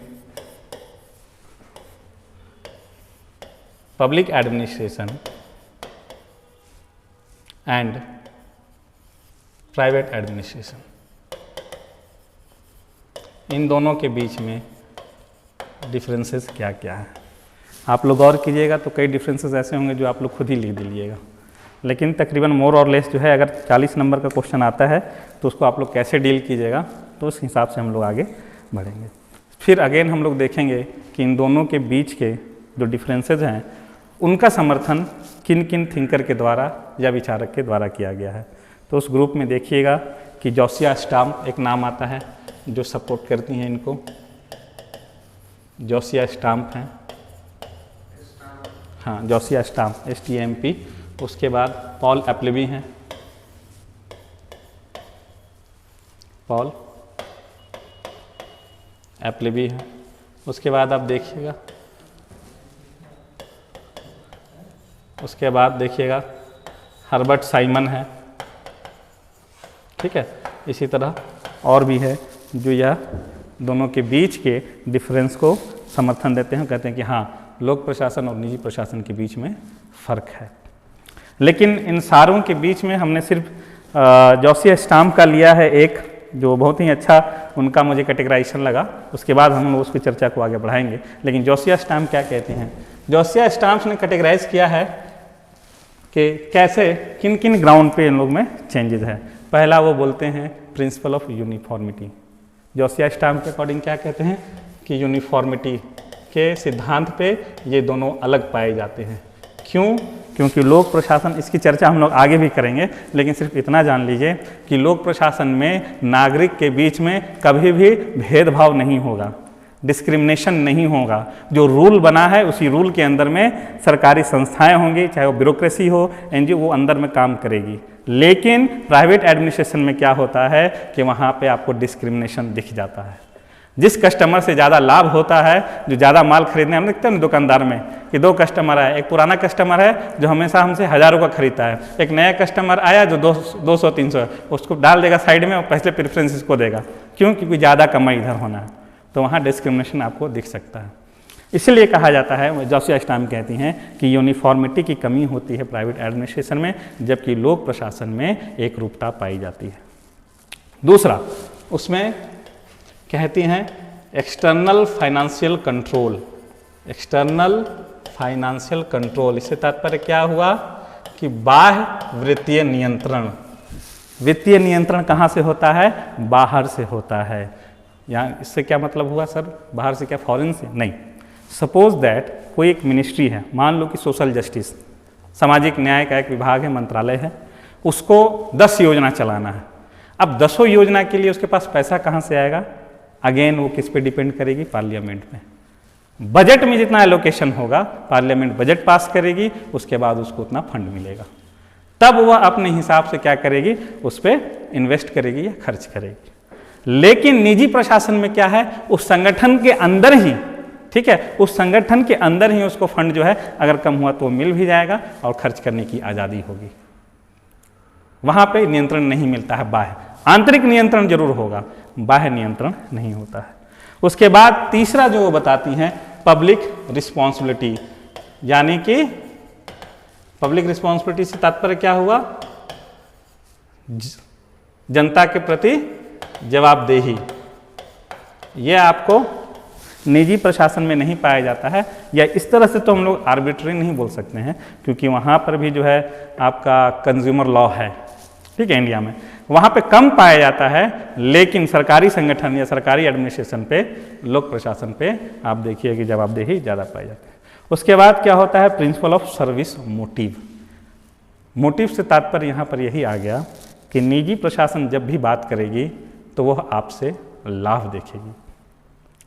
public administration and private administration, इन दोनों के बीच में डिफरेंसेस क्या क्या है। आप लोग गौर कीजिएगा तो कई डिफरेंसेस ऐसे होंगे जो आप लोग खुद ही लिख दीजिएगा, लेकिन तकरीबन मोर और लेस जो है, अगर 40 नंबर का क्वेश्चन आता है तो उसको आप लोग कैसे डील कीजिएगा, तो उस हिसाब से हम लोग आगे बढ़ेंगे। फिर अगेन हम लोग देखेंगे कि इन दोनों के बीच के जो डिफरेंसेस हैं उनका समर्थन किन किन थिंकर के द्वारा या विचारक के द्वारा किया गया है। तो उस ग्रुप में देखिएगा कि जोसिया स्टाम्प एक नाम आता है जो सपोर्ट करती हैं इनको, जोसिया स्टाम्प हैं, हाँ जोसिया स्टाम्प STMP। उसके बाद पॉल एप्लेबी हैं, पॉल एप्लेबी हैं। उसके बाद आप देखिएगा, उसके बाद देखिएगा हर्बर्ट साइमन है, ठीक है। इसी तरह और भी है जो यह दोनों के बीच के डिफरेंस को समर्थन देते हैं, कहते हैं कि हाँ लोक प्रशासन और निजी प्रशासन के बीच में फ़र्क है। लेकिन इन सारों के बीच में हमने सिर्फ जोसिया स्टाम्प का लिया है एक, जो बहुत ही अच्छा उनका मुझे कैटेगराइजेशन लगा। उसके बाद हम लोग उसकी चर्चा को आगे बढ़ाएंगे। लेकिन जोसिया स्टाम्प क्या कहते हैं, जोसिया स्टाम्प ने कैटेगराइज किया है कि कैसे किन किन ग्राउंड पे इन लोग में चेंजेस है। पहला वो बोलते हैं प्रिंसिपल ऑफ यूनिफॉर्मिटी। जोसिया स्टाम्प के अकॉर्डिंग क्या कहते हैं कि यूनिफॉर्मिटी के सिद्धांत पे ये दोनों अलग पाए जाते हैं। क्यों? क्योंकि लोक प्रशासन, इसकी चर्चा हम लोग आगे भी करेंगे, लेकिन सिर्फ इतना जान लीजिए कि लोक प्रशासन में नागरिक के बीच में कभी भी भेदभाव नहीं होगा, डिस्क्रिमिनेशन नहीं होगा। जो रूल बना है उसी रूल के अंदर में सरकारी संस्थाएं होंगी, चाहे वो ब्यूरोक्रेसी हो, NGO, वो अंदर में काम करेगी। लेकिन प्राइवेट एडमिनिस्ट्रेशन में क्या होता है कि वहाँ पे आपको डिस्क्रिमिनेशन दिख जाता है। जिस कस्टमर से ज़्यादा लाभ होता है, जो ज़्यादा माल खरीदने, हम देखते हैं ना दुकानदार में कि दो कस्टमर आए, एक पुराना कस्टमर है जो हमेशा हमसे हज़ारों का खरीदता है, एक नया कस्टमर आया जो 200-300, उसको डाल देगा साइड में और पहले प्रेफरेंस इसको देगा। क्यों? क्योंकि ज़्यादा कमाई इधर होना है, तो वहाँ डिस्क्रिमिनेशन आपको दिख सकता है। इसलिए कहा जाता है, जोसिया स्टाम्प कहती हैं कि यूनिफॉर्मिटी की कमी होती है प्राइवेट एडमिनिस्ट्रेशन में, जबकि लोक प्रशासन में एक रूपता पाई जाती है। दूसरा, उसमें कहती हैं external financial control. External financial control, इससे तात्पर्य क्या हुआ कि बाह्य वित्तीय नियंत्रण। वित्तीय नियंत्रण कहाँ से होता है? बाहर से होता है। यहाँ इससे क्या मतलब हुआ सर? बाहर से क्या, फॉरेन से? नहीं। सपोज दैट कोई एक मिनिस्ट्री है, मान लो कि सोशल जस्टिस, सामाजिक न्याय का एक विभाग है, मंत्रालय है, उसको 10 योजना चलाना है। अब 10 योजना के लिए उसके पास पैसा कहाँ से आएगा? अगेन वो किस पे डिपेंड करेगी? पार्लियामेंट में। बजट में जितना एलोकेशन होगा, पार्लियामेंट बजट पास करेगी, उसके बाद उसको उतना फंड मिलेगा, तब वह अपने हिसाब से क्या करेगी? उस पर इन्वेस्ट करेगी या खर्च करेगी। लेकिन निजी प्रशासन में क्या है? उस संगठन के अंदर ही, ठीक है, उस संगठन के अंदर ही उसको फंड जो है अगर कम हुआ तो मिल भी जाएगा और खर्च करने की आज़ादी होगी। वहाँ पे नियंत्रण नहीं मिलता है बाह्य। आंतरिक नियंत्रण जरूर होगा, बाह्य नियंत्रण नहीं होता है। उसके बाद तीसरा जो वो बताती हैं, पब्लिक रिस्पॉन्सिबिलिटी, यानी कि पब्लिक रिस्पॉन्सिबिलिटी से तात्पर्य क्या हुआ? जनता के प्रति जवाबदेही। ये आपको निजी प्रशासन में नहीं पाया जाता है, या इस तरह से तो हम लोग आर्बिट्री नहीं बोल सकते हैं, क्योंकि वहाँ पर भी जो है आपका कंज्यूमर लॉ है, ठीक है, इंडिया में वहाँ पे कम पाया जाता है। लेकिन सरकारी संगठन या सरकारी एडमिनिस्ट्रेशन पे, लोक प्रशासन पे आप देखिए कि जवाबदेही ज़्यादा पाई जाती है। उसके बाद क्या होता है? Principle of service motive. Motive से तात्पर्य यहाँ पर यही आ गया कि निजी प्रशासन जब भी बात करेगी तो वह आपसे लाभ देखेगी,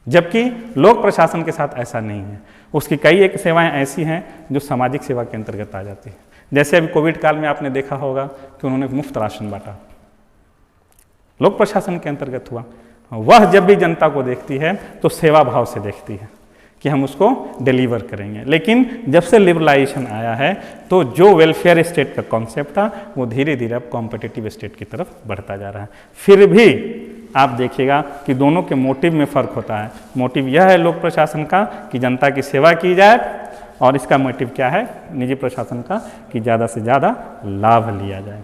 जबकि लोक प्रशासन के साथ ऐसा नहीं है। उसकी कई एक सेवाएं ऐसी हैं जो सामाजिक सेवा के अंतर्गत आ जाती है। जैसे अभी कोविड काल में आपने देखा होगा कि उन्होंने मुफ्त राशन बांटा, लोक प्रशासन के अंतर्गत हुआ। वह जब भी जनता को देखती है तो सेवा भाव से देखती है कि हम उसको डिलीवर करेंगे। लेकिन जब से लिबरलाइजेशन आया है तो जो वेलफेयर स्टेट का कॉन्सेप्ट था वो धीरे धीरे अब कॉम्पिटिटिव स्टेट की तरफ बढ़ता जा रहा है। फिर भी आप देखिएगा कि दोनों के मोटिव में फ़र्क होता है। मोटिव यह है लोक प्रशासन का कि जनता की सेवा की जाए, और इसका मोटिव क्या है निजी प्रशासन का कि ज़्यादा से ज़्यादा लाभ लिया जाए।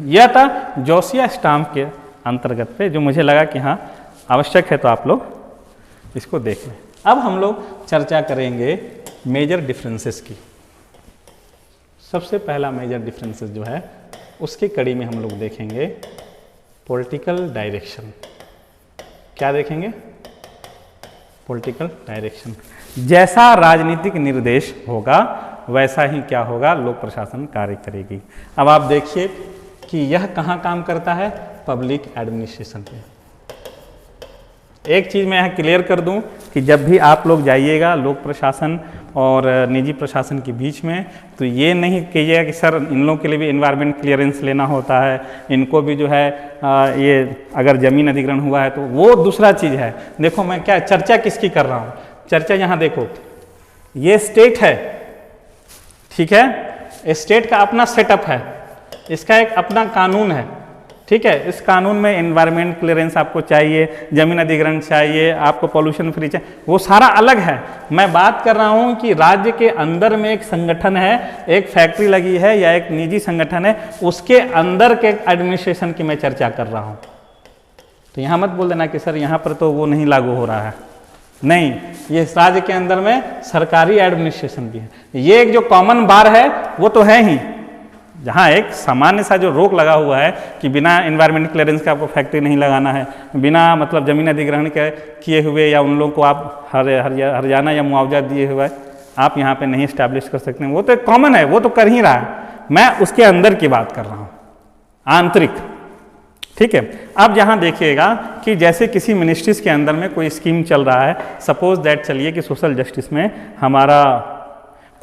यह था जोसिया स्टाम्प के अंतर्गत पे, जो मुझे लगा कि हाँ आवश्यक है, तो आप लोग इसको देख लें। अब हम लोग चर्चा करेंगे मेजर डिफरेंसेस की। सबसे पहला मेजर डिफरेंसेस जो है उसकी कड़ी में हम लोग देखेंगे पॉलिटिकल डायरेक्शन। क्या देखेंगे? Political direction. जैसा राजनीतिक निर्देश होगा वैसा ही क्या होगा, लोक प्रशासन कार्य करेगी। अब आप देखिए कि यह कहाँ काम करता है, पब्लिक एडमिनिस्ट्रेशन पे। एक चीज़ मैं यहाँ क्लियर कर दूँ कि जब भी आप लोग जाइएगा लोक प्रशासन और निजी प्रशासन के बीच में, तो ये नहीं कहिएगा कि सर इन लोगों के लिए भी एनवायरनमेंट क्लियरेंस लेना होता है, इनको भी जो है ये अगर ज़मीन अधिग्रहण हुआ है तो वो दूसरा चीज़ है। देखो मैं क्या चर्चा किसकी कर रहा हूँ, चर्चा यहाँ देखो, ये स्टेट है, ठीक है, स्टेट का अपना सेटअप है, इसका एक अपना कानून है, ठीक है। इस कानून में एनवायरनमेंट क्लियरेंस आपको चाहिए, जमीन अधिग्रहण चाहिए, आपको पॉल्यूशन फ्री चाहिए, वो सारा अलग है। मैं बात कर रहा हूँ कि राज्य के अंदर में एक संगठन है, एक फैक्ट्री लगी है या एक निजी संगठन है, उसके अंदर के एडमिनिस्ट्रेशन की मैं चर्चा कर रहा हूँ। तो यहाँ मत बोल देना कि सर यहाँ पर तो वो नहीं लागू हो रहा है, नहीं, ये राज्य के अंदर में सरकारी एडमिनिस्ट्रेशन भी है। ये एक जो कॉमन बार है वो तो है ही, जहाँ एक सामान्य सा जो रोक लगा हुआ है कि बिना एनवायरनमेंट क्लियरेंस के आपको फैक्ट्री नहीं लगाना है, बिना मतलब जमीन अधिग्रहण के किए हुए या उन लोगों को आप हरियाणा या मुआवजा दिए हुए आप यहाँ पे नहीं इस्टेब्लिश कर सकते हैं, वो तो कॉमन है, वो तो कर ही रहा है। मैं उसके अंदर की बात कर रहा हूँ, आंतरिक, ठीक है। अब यहाँ देखिएगा कि जैसे किसी मिनिस्ट्रीज के अंदर में कोई स्कीम चल रहा है, सपोज दैट चलिए कि सोशल जस्टिस में हमारा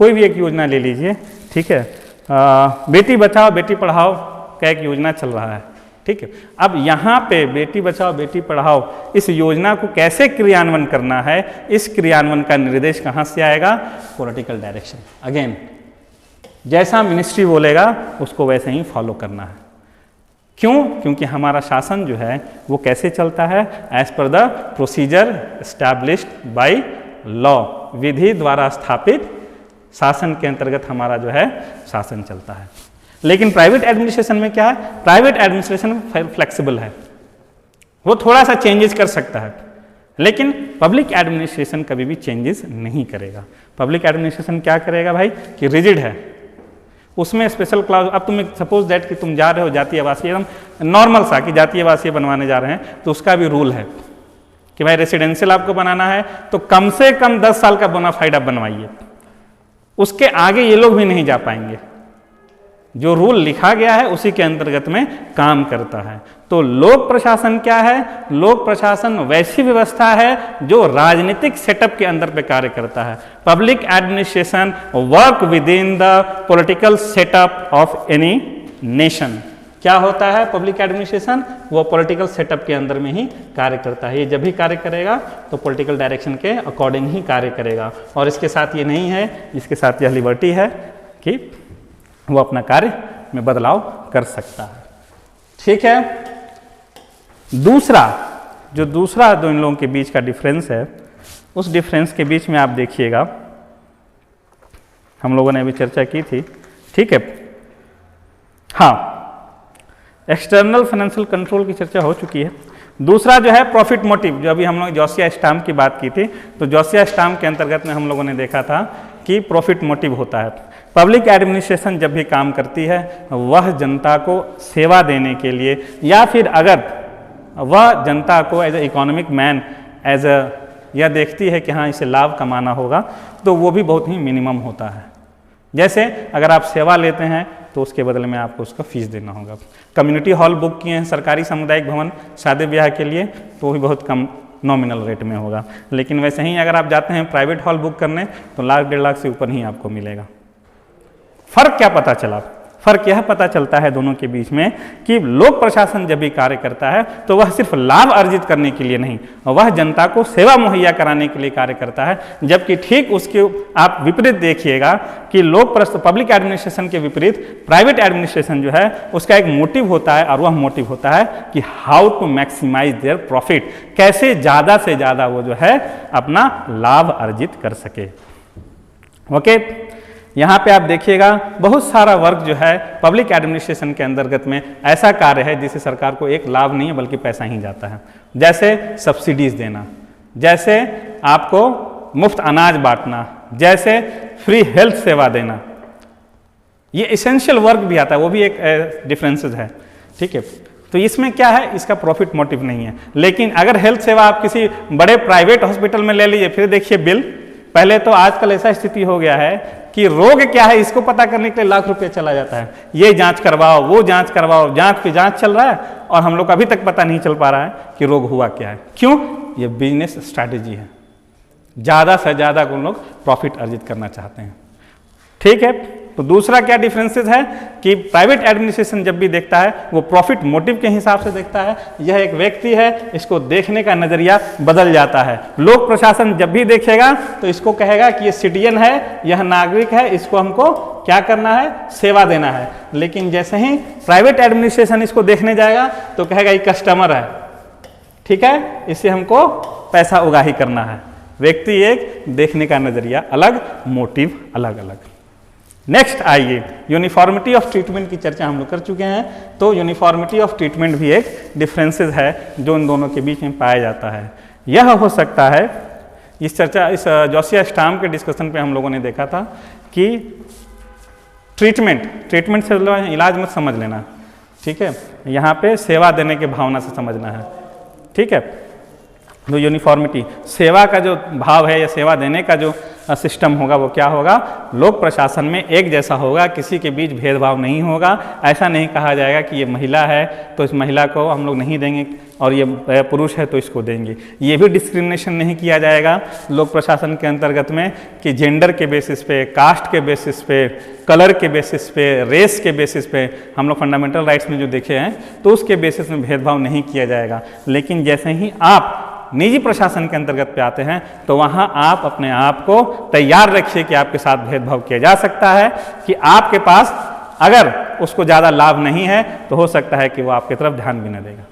कोई भी एक योजना ले लीजिए, ठीक है, बेटी बचाओ बेटी पढ़ाओ का एक योजना चल रहा है, ठीक है। अब यहाँ पे बेटी बचाओ बेटी पढ़ाओ इस योजना को कैसे क्रियान्वयन करना है, इस क्रियान्वयन का निर्देश कहाँ से आएगा, पॉलिटिकल डायरेक्शन। अगेन जैसा मिनिस्ट्री बोलेगा उसको वैसे ही फॉलो करना है। क्यों? क्योंकि हमारा शासन जो है वो कैसे चलता है, as per the procedure established by law, विधि द्वारा स्थापित शासन के अंतर्गत हमारा जो है शासन चलता है। लेकिन प्राइवेट एडमिनिस्ट्रेशन में क्या है, प्राइवेट एडमिनिस्ट्रेशन फ्लेक्सिबल है, वो थोड़ा सा चेंजेस कर सकता है, लेकिन पब्लिक एडमिनिस्ट्रेशन कभी भी चेंजेस नहीं करेगा। पब्लिक एडमिनिस्ट्रेशन क्या करेगा भाई कि रिजिड है, उसमें स्पेशल क्लाउज। अब तुम सपोज दैट कि तुम जा रहे हो जातीय आवासीय, एकदम नॉर्मल सा कि जातीय आवासीय बनवाने जा रहे हैं, तो उसका भी रूल है कि भाई रेसिडेंशियल आपको बनाना है तो कम से कम 10 साल का बोनाफाइड आप बनवाइए, उसके आगे ये लोग भी नहीं जा पाएंगे। जो रूल लिखा गया है उसी के अंतर्गत में काम करता है। तो लोक प्रशासन क्या है, लोक प्रशासन वैसी व्यवस्था है जो राजनीतिक सेटअप के अंदर पे कार्य करता है। Public administration work with in the political setup of any nation. क्या होता है पब्लिक एडमिनिस्ट्रेशन, वो पॉलिटिकल सेटअप के अंदर में ही कार्य करता है। ये जब भी कार्य करेगा तो पॉलिटिकल डायरेक्शन के अकॉर्डिंग ही कार्य करेगा, और इसके साथ ये नहीं है, इसके साथ यह लिबर्टी है कि वो अपना कार्य में बदलाव कर सकता है, ठीक है। दूसरा जो इन लोगों के बीच का डिफरेंस है, उस डिफरेंस के बीच में आप देखिएगा, हम लोगों ने अभी चर्चा की थी, ठीक है। हाँ, एक्सटर्नल फाइनेंशियल कंट्रोल की चर्चा हो चुकी है। दूसरा जो है प्रॉफिट मोटिव, जो अभी हम लोग जोसिया स्टाम्प की बात की थी, तो जोसिया स्टाम्प के अंतर्गत में हम लोगों ने देखा था कि प्रॉफिट मोटिव होता है। पब्लिक एडमिनिस्ट्रेशन जब भी काम करती है वह जनता को सेवा देने के लिए, या फिर अगर वह जनता को as a economic man as a यह देखती है कि हाँ इसे लाभ कमाना होगा, तो वो भी बहुत ही मिनिमम होता है। जैसे अगर आप सेवा लेते हैं तो उसके बदले में आपको उसका फीस देना होगा। कम्युनिटी हॉल बुक किए हैं सरकारी सामुदायिक भवन शादी ब्याह के लिए, तो भी बहुत कम नॉमिनल रेट में होगा। लेकिन वैसे ही अगर आप जाते हैं प्राइवेट हॉल बुक करने तो 1 लाख 1.5 लाख से ऊपर ही आपको मिलेगा। फर्क क्या पता चला? फर्क यह पता चलता है दोनों के बीच में कि लोक प्रशासन जब भी कार्य करता है तो वह सिर्फ लाभ अर्जित करने के लिए नहीं, वह जनता को सेवा मुहैया कराने के लिए कार्य करता है। जबकि ठीक उसके आप विपरीत देखिएगा कि पब्लिक एडमिनिस्ट्रेशन के विपरीत प्राइवेट एडमिनिस्ट्रेशन जो है उसका एक मोटिव होता है, और वह मोटिव होता है कि how to maximize their profit, कैसे ज़्यादा से ज़्यादा वो जो है अपना लाभ अर्जित कर सके। ओके, यहाँ पे आप देखिएगा बहुत सारा वर्क जो है पब्लिक एडमिनिस्ट्रेशन के अंतर्गत में ऐसा कार्य है जिसे सरकार को एक लाभ नहीं है बल्कि पैसा ही जाता है। जैसे सब्सिडीज देना, जैसे आपको मुफ्त अनाज बांटना, जैसे फ्री हेल्थ सेवा देना, ये इसेंशियल वर्क भी आता है, वो भी एक डिफरेंसेस है। ठीक है, तो इसमें क्या है, इसका प्रॉफिट मोटिव नहीं है। लेकिन अगर हेल्थ सेवा आप किसी बड़े प्राइवेट हॉस्पिटल में ले लीजिए, फिर देखिए बिल, पहले तो आजकल ऐसा स्थिति हो गया है कि रोग क्या है इसको पता करने के लिए लाख रुपए चला जाता है, ये जांच करवाओ, वो जांच करवाओ, जांच पे जांच चल रहा है और हम लोग को अभी तक पता नहीं चल पा रहा है कि रोग हुआ क्या है। क्यों? ये बिजनेस स्ट्रैटेजी है, ज़्यादा से ज़्यादा उन लोग प्रॉफिट अर्जित करना चाहते हैं। ठीक है, तो दूसरा क्या डिफरेंसेस है कि प्राइवेट एडमिनिस्ट्रेशन जब भी देखता है वो प्रॉफिट मोटिव के हिसाब से देखता है। यह एक व्यक्ति है, इसको देखने का नजरिया बदल जाता है। लोक प्रशासन जब भी देखेगा तो इसको कहेगा कि ये सिटीजन है, यह नागरिक है, इसको हमको क्या करना है, सेवा देना है। लेकिन जैसे ही प्राइवेट एडमिनिस्ट्रेशन इसको देखने जाएगा तो कहेगा ये कस्टमर है, ठीक है, इससे हमको पैसा उगाही करना है। व्यक्ति एक, देखने का नजरिया अलग, मोटिव अलग अलग। नेक्स्ट आइए, यूनिफॉर्मिटी ऑफ ट्रीटमेंट की चर्चा हम लोग कर चुके हैं। तो यूनिफॉर्मिटी ऑफ ट्रीटमेंट भी एक डिफरेंसेस है जो इन दोनों के बीच में पाया जाता है। यह हो सकता है, इस जोसिया स्टाम के डिस्कशन पे हम लोगों ने देखा था कि ट्रीटमेंट से इलाज मत समझ लेना, ठीक है, यहाँ पे सेवा देने के भावना से समझना है। ठीक है, तो यूनिफॉर्मिटी, सेवा का जो भाव है या सेवा देने का जो सिस्टम होगा वो क्या होगा, लोक प्रशासन में एक जैसा होगा, किसी के बीच भेदभाव नहीं होगा। ऐसा नहीं कहा जाएगा कि ये महिला है तो इस महिला को हम लोग नहीं देंगे और ये पुरुष है तो इसको देंगे। ये भी डिस्क्रिमिनेशन नहीं किया जाएगा लोक प्रशासन के अंतर्गत में कि जेंडर के बेसिस पे, कास्ट के बेसिस पे, कलर के बेसिस पे, रेस के बेसिस पे, हम लोग फंडामेंटल राइट्स में जो देखे हैं तो उसके बेसिस में भेदभाव नहीं किया जाएगा। लेकिन जैसे ही आप निजी प्रशासन के अंतर्गत पे आते हैं तो वहाँ आप अपने आप को तैयार रखिए कि आपके साथ भेदभाव किया जा सकता है, कि आपके पास अगर उसको ज़्यादा लाभ नहीं है तो हो सकता है कि वो आपकी तरफ ध्यान भी न देगा।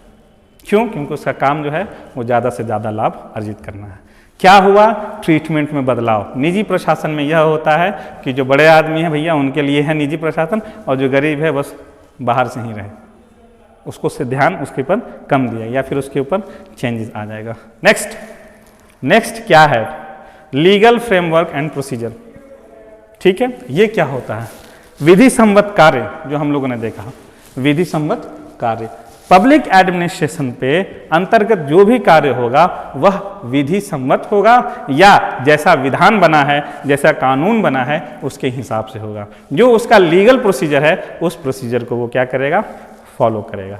क्यों? क्योंकि उसका काम जो है वो ज़्यादा से ज़्यादा लाभ अर्जित करना है। क्या हुआ? ट्रीटमेंट में बदलाव। निजी प्रशासन में यह होता है कि जो बड़े आदमी हैं भैया उनके लिए है निजी प्रशासन, और जो गरीब है बस बाहर से ही रहे, उसको से ध्यान उसके ऊपर कम दिया या फिर उसके ऊपर चेंजेस आ जाएगा। नेक्स्ट क्या है? Legal framework and procedure. ठीक है, ये क्या होता है? विधि सम्मत कार्य, जो हम लोगों ने देखा, विधि सम्मत कार्य। पब्लिक एडमिनिस्ट्रेशन पे अंतर्गत जो भी कार्य होगा वह विधि सम्मत होगा या जैसा विधान बना है, जैसा कानून बना है उसके हिसाब से होगा। जो उसका लीगल प्रोसीजर है उस प्रोसीजर को वो क्या करेगा, फॉलो करेगा।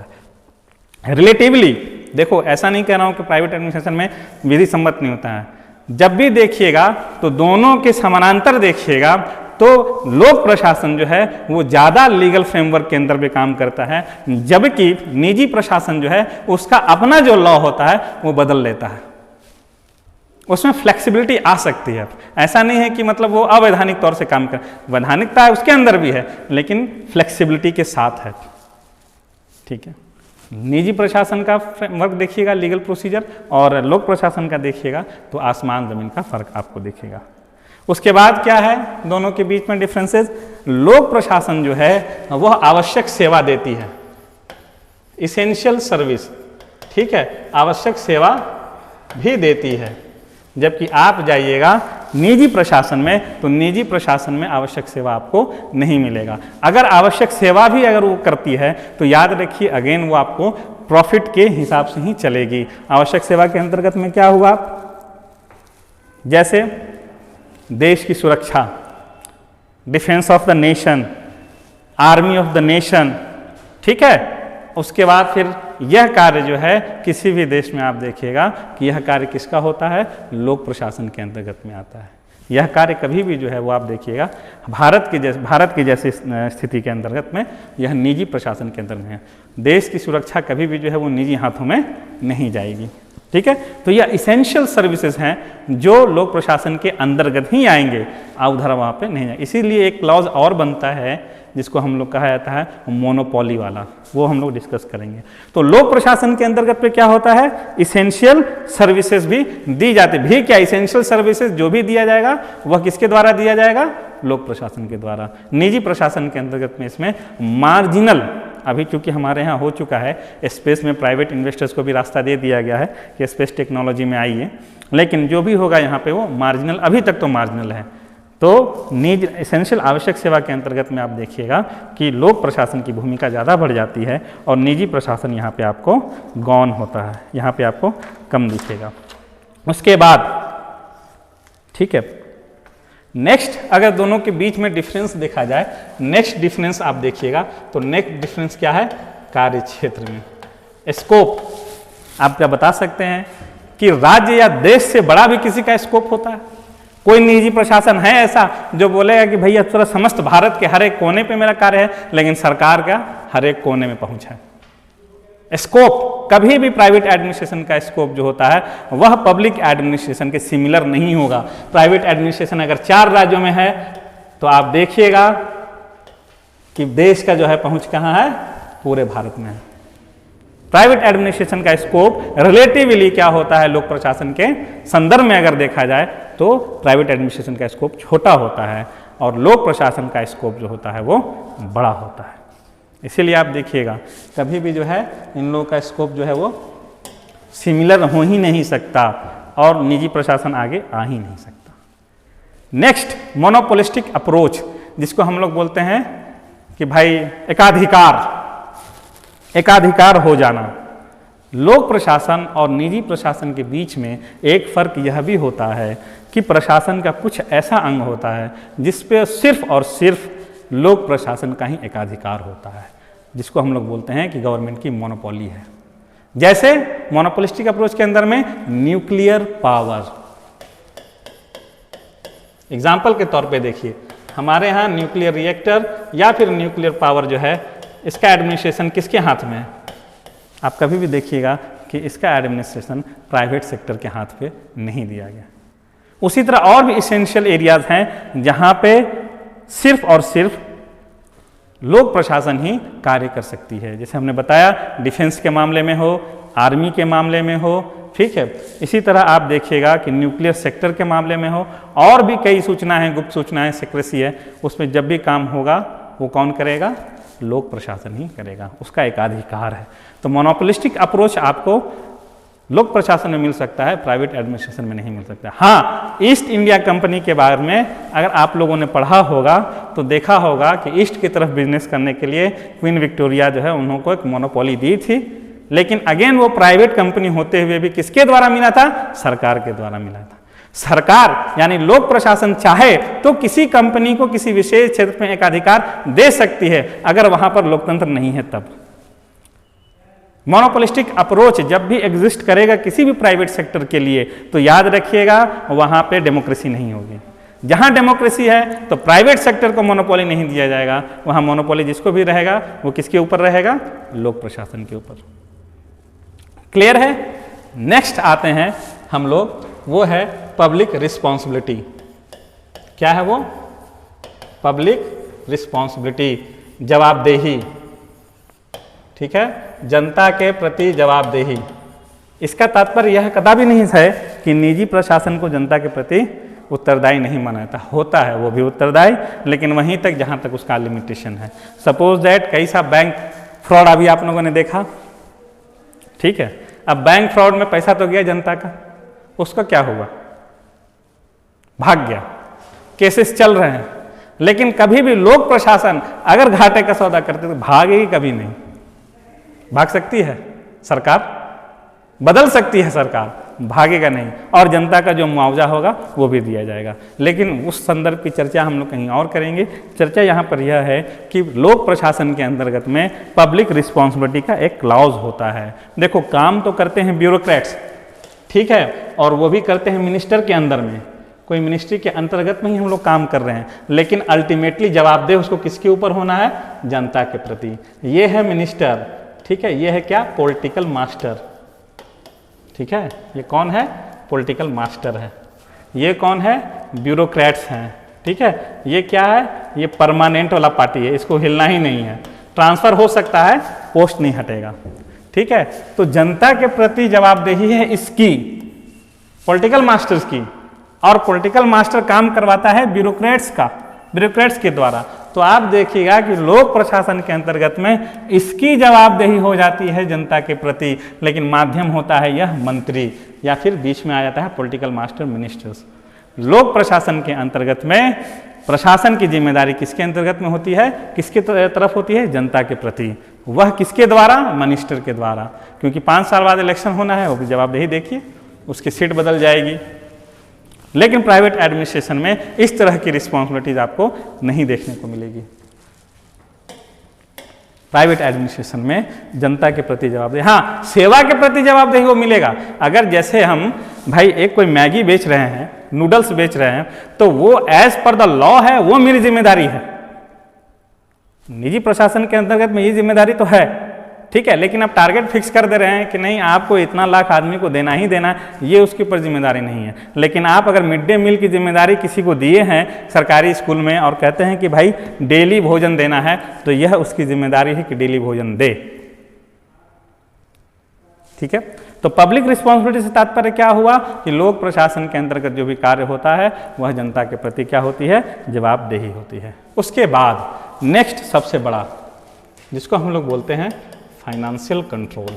रिलेटिवली देखो, ऐसा नहीं कह रहा हूं कि प्राइवेट एडमिनिस्ट्रेशन में विधि सम्मत नहीं होता है। जब भी देखिएगा तो दोनों के समानांतर देखिएगा तो लोक प्रशासन जो है वो ज़्यादा लीगल फ्रेमवर्क के अंदर भी काम करता है, जबकि निजी प्रशासन जो है उसका अपना जो लॉ होता है वो बदल लेता है। उसमें फ्लेक्सिबिलिटी आ सकती है। ऐसा नहीं है कि मतलब वो अवैधानिक तौर से काम कर, वैधानिकता है उसके अंदर भी है लेकिन फ्लेक्सिबिलिटी के साथ है। ठीक है, निजी प्रशासन का फ्रेमवर्क देखिएगा, लीगल प्रोसीजर, और लोक प्रशासन का देखिएगा तो आसमान जमीन का फर्क आपको दिखेगा। उसके बाद क्या है दोनों के बीच में डिफरेंसेस? लोक प्रशासन जो है वह आवश्यक सेवा देती है, इसेंशियल सर्विस, ठीक है, आवश्यक सेवा भी देती है। जबकि आप जाइएगा निजी प्रशासन में तो निजी प्रशासन में आवश्यक सेवा आपको नहीं मिलेगा। अगर आवश्यक सेवा भी अगर वो करती है तो याद रखिए अगेन वो आपको प्रॉफिट के हिसाब से ही चलेगी। आवश्यक सेवा के अंतर्गत में क्या हुआ? जैसे देश की सुरक्षा, defence of the nation, army of the nation, ठीक है। उसके बाद फिर यह कार्य जो है किसी भी देश में आप देखिएगा कि यह कार्य किसका होता है, लोक प्रशासन के अंतर्गत में आता है। यह कार्य कभी भी जो है वो आप देखिएगा भारत की जैसी स्थिति के अंतर्गत में यह निजी प्रशासन के अंदर में है। देश की सुरक्षा कभी भी जो है वो निजी हाथों में नहीं जाएगी। ठीक है, तो यह इसेंशियल सर्विसेज हैं जो लोक प्रशासन के अंतर्गत ही आएंगे, आप उधर वहाँ पे नहीं जाएंगे। इसीलिए एक क्लॉज और बनता है जिसको हम लोग कहा जाता है मोनोपोली वाला, वो हम लोग डिस्कस करेंगे। तो लोक प्रशासन के अंतर्गत पे क्या होता है, इसेंशियल सर्विसेज भी दी जाती भी। क्या इसेंशियल सर्विसेज जो भी दिया जाएगा वह किसके द्वारा दिया जाएगा, लोक प्रशासन के द्वारा। निजी प्रशासन के अंतर्गत में इसमें मार्जिनल, अभी चूंकि हमारे यहाँ हो चुका है, स्पेस में प्राइवेट इन्वेस्टर्स को भी रास्ता दे दिया गया है कि स्पेस टेक्नोलॉजी में आइए, लेकिन जो भी होगा यहाँ पे वो मार्जिनल, अभी तक तो मार्जिनल है। तो निजी इसेंशियल आवश्यक सेवा के अंतर्गत में आप देखिएगा कि लोक प्रशासन की भूमिका ज़्यादा बढ़ जाती है और निजी प्रशासन यहाँ पे आपको गौण होता है, यहाँ पे आपको कम दिखेगा। उसके बाद ठीक है, नेक्स्ट अगर दोनों के बीच में डिफरेंस देखा जाए, नेक्स्ट डिफरेंस आप देखिएगा तो नेक्स्ट डिफरेंस क्या है, कार्य क्षेत्र में स्कोप। आप क्या बता सकते हैं कि राज्य या देश से बड़ा भी किसी का स्कोप होता है? कोई निजी प्रशासन है ऐसा जो बोलेगा कि भैया पूरा समस्त भारत के हर एक कोने पे मेरा कार्य है, लेकिन सरकार का हर एक कोने में पहुंच है? स्कोप कभी भी प्राइवेट एडमिनिस्ट्रेशन का स्कोप जो होता है वह पब्लिक एडमिनिस्ट्रेशन के सिमिलर नहीं होगा। प्राइवेट एडमिनिस्ट्रेशन अगर 4 राज्यों में है तो आप देखिएगा कि देश का जो है पहुंच कहाँ है, पूरे भारत में है। प्राइवेट एडमिनिस्ट्रेशन का स्कोप रिलेटिवली क्या होता है, लोक प्रशासन के संदर्भ में अगर देखा जाए तो प्राइवेट एडमिनिस्ट्रेशन का स्कोप छोटा होता है और लोक प्रशासन का स्कोप जो होता है वो बड़ा होता है। इसीलिए आप देखिएगा कभी भी जो है इन लोगों का स्कोप जो है वो सिमिलर हो ही नहीं सकता और निजी प्रशासन आगे आ ही नहीं सकता। नेक्स्ट मोनोपोलिस्टिक अप्रोच, जिसको हम लोग बोलते हैं कि भाई एकाधिकार हो जाना। लोक प्रशासन और निजी प्रशासन के बीच में एक फर्क यह भी होता है कि प्रशासन का कुछ ऐसा अंग होता है जिस पे सिर्फ और सिर्फ लोक प्रशासन का ही एकाधिकार होता है, जिसको हम लोग बोलते हैं कि गवर्नमेंट की मोनोपोली है। जैसे मोनोपोलिस्टिक अप्रोच के अंदर में न्यूक्लियर पावर, एग्जाम्पल के तौर पे देखिए हमारे यहाँ न्यूक्लियर रिएक्टर या फिर न्यूक्लियर पावर जो है इसका एडमिनिस्ट्रेशन किसके हाथ में है? आप कभी भी देखिएगा कि इसका एडमिनिस्ट्रेशन प्राइवेट सेक्टर के हाथ पे नहीं दिया गया। उसी तरह और भी इसेंशियल एरियाज हैं जहाँ पे सिर्फ और सिर्फ लोक प्रशासन ही कार्य कर सकती है। जैसे हमने बताया डिफेंस के मामले में हो, आर्मी के मामले में हो, ठीक है। इसी तरह आप देखिएगा कि न्यूक्लियर सेक्टर के मामले में हो, और भी कई सूचनाएं, गुप्त सूचनाएं, सेक्रेसी है, उसमें जब भी काम होगा वो कौन करेगा? लोक प्रशासन ही करेगा, उसका एकाधिकार है। तो मोनोपोलिस्टिक अप्रोच आपको लोक प्रशासन में मिल सकता है, प्राइवेट एडमिनिस्ट्रेशन में नहीं मिल सकता। हाँ, ईस्ट इंडिया कंपनी के बारे में अगर आप लोगों ने पढ़ा होगा तो देखा होगा कि ईस्ट की तरफ बिजनेस करने के लिए क्वीन विक्टोरिया जो है उन्होंने एक मोनोपोली दी थी, लेकिन अगेन वो प्राइवेट कंपनी होते हुए भी किसके द्वारा मिला था? सरकार के द्वारा मिला था। सरकार यानी लोक प्रशासन चाहे तो किसी कंपनी को किसी विशेष क्षेत्र में एकाधिकार दे सकती है, अगर वहां पर लोकतंत्र नहीं है तब। मोनोपोलिस्टिक अप्रोच जब भी एग्जिस्ट करेगा किसी भी प्राइवेट सेक्टर के लिए तो याद रखिएगा वहां पे डेमोक्रेसी नहीं होगी। जहां डेमोक्रेसी है तो प्राइवेट सेक्टर को मोनोपोली नहीं दिया जाएगा, वहां मोनोपोली जिसको भी रहेगा वो किसके ऊपर रहेगा? लोक प्रशासन के ऊपर। क्लियर है? नेक्स्ट आते हैं हम लोग, वो है पब्लिक रिस्पॉन्सिबिलिटी। क्या है वो? पब्लिक रिस्पॉन्सिबिलिटी, जवाबदेही, ठीक है, जनता के प्रति जवाबदेही। इसका तात्पर्य यह कदापि नहीं है कि निजी प्रशासन को जनता के प्रति उत्तरदायी नहीं माना जाता, होता है वो भी उत्तरदायी, लेकिन वहीं तक जहां तक उसका लिमिटेशन है। सपोज दैट कई सा बैंक फ्रॉड अभी आप लोगों ने देखा, ठीक है। अब बैंक फ्रॉड में पैसा तो गया जनता का, उसका क्या हुआ? भाग गया, केसेस चल रहे हैं, लेकिन कभी भी लोक प्रशासन अगर घाटे का सौदा करते तो भागेगी कभी नहीं। भाग सकती है सरकार, बदल सकती है सरकार, भागेगा नहीं, और जनता का जो मुआवजा होगा वो भी दिया जाएगा। लेकिन उस संदर्भ की चर्चा हम लोग कहीं और करेंगे। चर्चा यहाँ पर यह है कि लोक प्रशासन के अंतर्गत में पब्लिक रिस्पॉन्सिबिलिटी का एक क्लॉज होता है। देखो, काम तो करते हैं ब्यूरोक्रेट्स, ठीक है, और वो भी करते हैं मिनिस्टर के अंदर में, कोई मिनिस्ट्री के अंतर्गत में ही हम लोग काम कर रहे हैं, लेकिन अल्टीमेटली जवाबदेह उसको किसके ऊपर होना है? जनता के प्रति। ये है मिनिस्टर, ठीक है। ये है क्या? पॉलिटिकल मास्टर, ठीक है। ये कौन है? पॉलिटिकल मास्टर है। ये कौन है? ब्यूरोक्रेट्स हैं, ठीक है। ये क्या है? ये परमानेंट वाला पार्टी है, इसको हिलना ही नहीं है। ट्रांसफर हो सकता है, पोस्ट नहीं हटेगा, ठीक है। तो जनता के प्रति जवाबदेही है इसकी, पॉलिटिकल मास्टर्स की, और पॉलिटिकल मास्टर काम करवाता है ब्यूरोक्रेट्स के द्वारा। तो आप देखिएगा कि लोक प्रशासन के अंतर्गत में इसकी जवाबदेही हो जाती है जनता के प्रति, लेकिन माध्यम होता है यह मंत्री, या फिर बीच में आ जाता है पॉलिटिकल मास्टर, मिनिस्टर्स। लोक प्रशासन के अंतर्गत में प्रशासन की जिम्मेदारी किसके अंतर्गत में होती है? किसके तरफ होती है? जनता के प्रति। वह किसके द्वारा? मिनिस्टर के द्वारा, क्योंकि 5 साल बाद इलेक्शन होना है, वो भी जवाबदेही देखिए, उसकी सीट बदल जाएगी। लेकिन प्राइवेट एडमिनिस्ट्रेशन में इस तरह की रिस्पॉन्सिबिलिटीज आपको नहीं देखने को मिलेगी। प्राइवेट एडमिनिस्ट्रेशन में जनता के प्रति जवाबदेही, हाँ, सेवा के प्रति जवाबदेही वो मिलेगा। अगर जैसे हम भाई एक कोई मैगी बेच रहे हैं, नूडल्स बेच रहे हैं, तो वो एज पर द लॉ है, वो मेरी जिम्मेदारी है। निजी प्रशासन के अंतर्गत में ये जिम्मेदारी तो है, ठीक है, लेकिन आप टारगेट फिक्स कर दे रहे हैं कि नहीं आपको इतना लाख आदमी को देना ही देना, ये उसके ऊपर जिम्मेदारी नहीं है। लेकिन आप अगर मिड डे मील की जिम्मेदारी किसी को दिए हैं सरकारी स्कूल में और कहते हैं कि भाई डेली भोजन देना है, तो यह उसकी जिम्मेदारी है कि डेली भोजन दे, ठीक है। तो पब्लिक रिस्पॉन्सिबिलिटी से तात्पर्य क्या हुआ कि लोक प्रशासन के अंतर्गत जो भी कार्य होता है वह जनता के प्रति क्या होती है? जवाबदेही होती है। उसके बाद नेक्स्ट सबसे बड़ा, जिसको हम लोग बोलते हैं फाइनेंशियल कंट्रोल,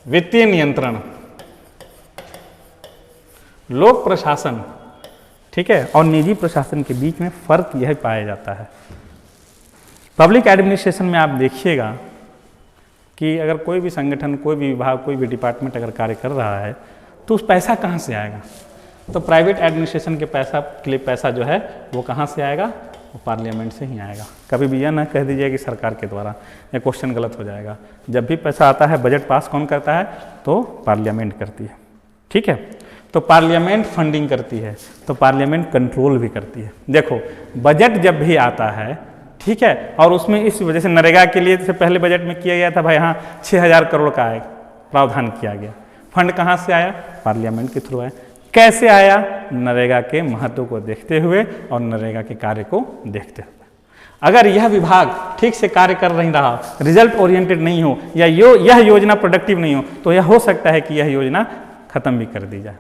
वित्तीय नियंत्रण। लोक प्रशासन, ठीक है, और निजी प्रशासन के बीच में फर्क यह पाया जाता है। पब्लिक एडमिनिस्ट्रेशन में आप देखिएगा कि अगर कोई भी संगठन, कोई भी विभाग, कोई भी डिपार्टमेंट अगर कार्य कर रहा है तो उस पैसा कहाँ से आएगा? तो प्राइवेट एडमिनिस्ट्रेशन के लिए पैसा जो है वो कहाँ से आएगा? वो पार्लियामेंट से ही आएगा। कभी भी यह ना कह दीजिए कि सरकार के द्वारा, यह क्वेश्चन गलत हो जाएगा। जब भी पैसा आता है, बजट पास कौन करता है? तो पार्लियामेंट करती है, ठीक है। तो पार्लियामेंट फंडिंग करती है, तो पार्लियामेंट कंट्रोल भी करती है। देखो, बजट जब भी आता है, ठीक है, और उसमें इस वजह से नरेगा के लिए से पहले बजट में किया गया था भाई, हाँ 6000 करोड़ का प्रावधान किया गया। फंड कहाँ से आया? पार्लियामेंट के थ्रू आया। कैसे आया? नरेगा के महत्व को देखते हुए और नरेगा के कार्य को देखते हुए। अगर यह विभाग ठीक से कार्य कर नहीं रहा, रिजल्ट ओरिएंटेड नहीं हो, या यह योजना प्रोडक्टिव नहीं हो, तो यह हो सकता है कि यह योजना खत्म भी कर दी जाए।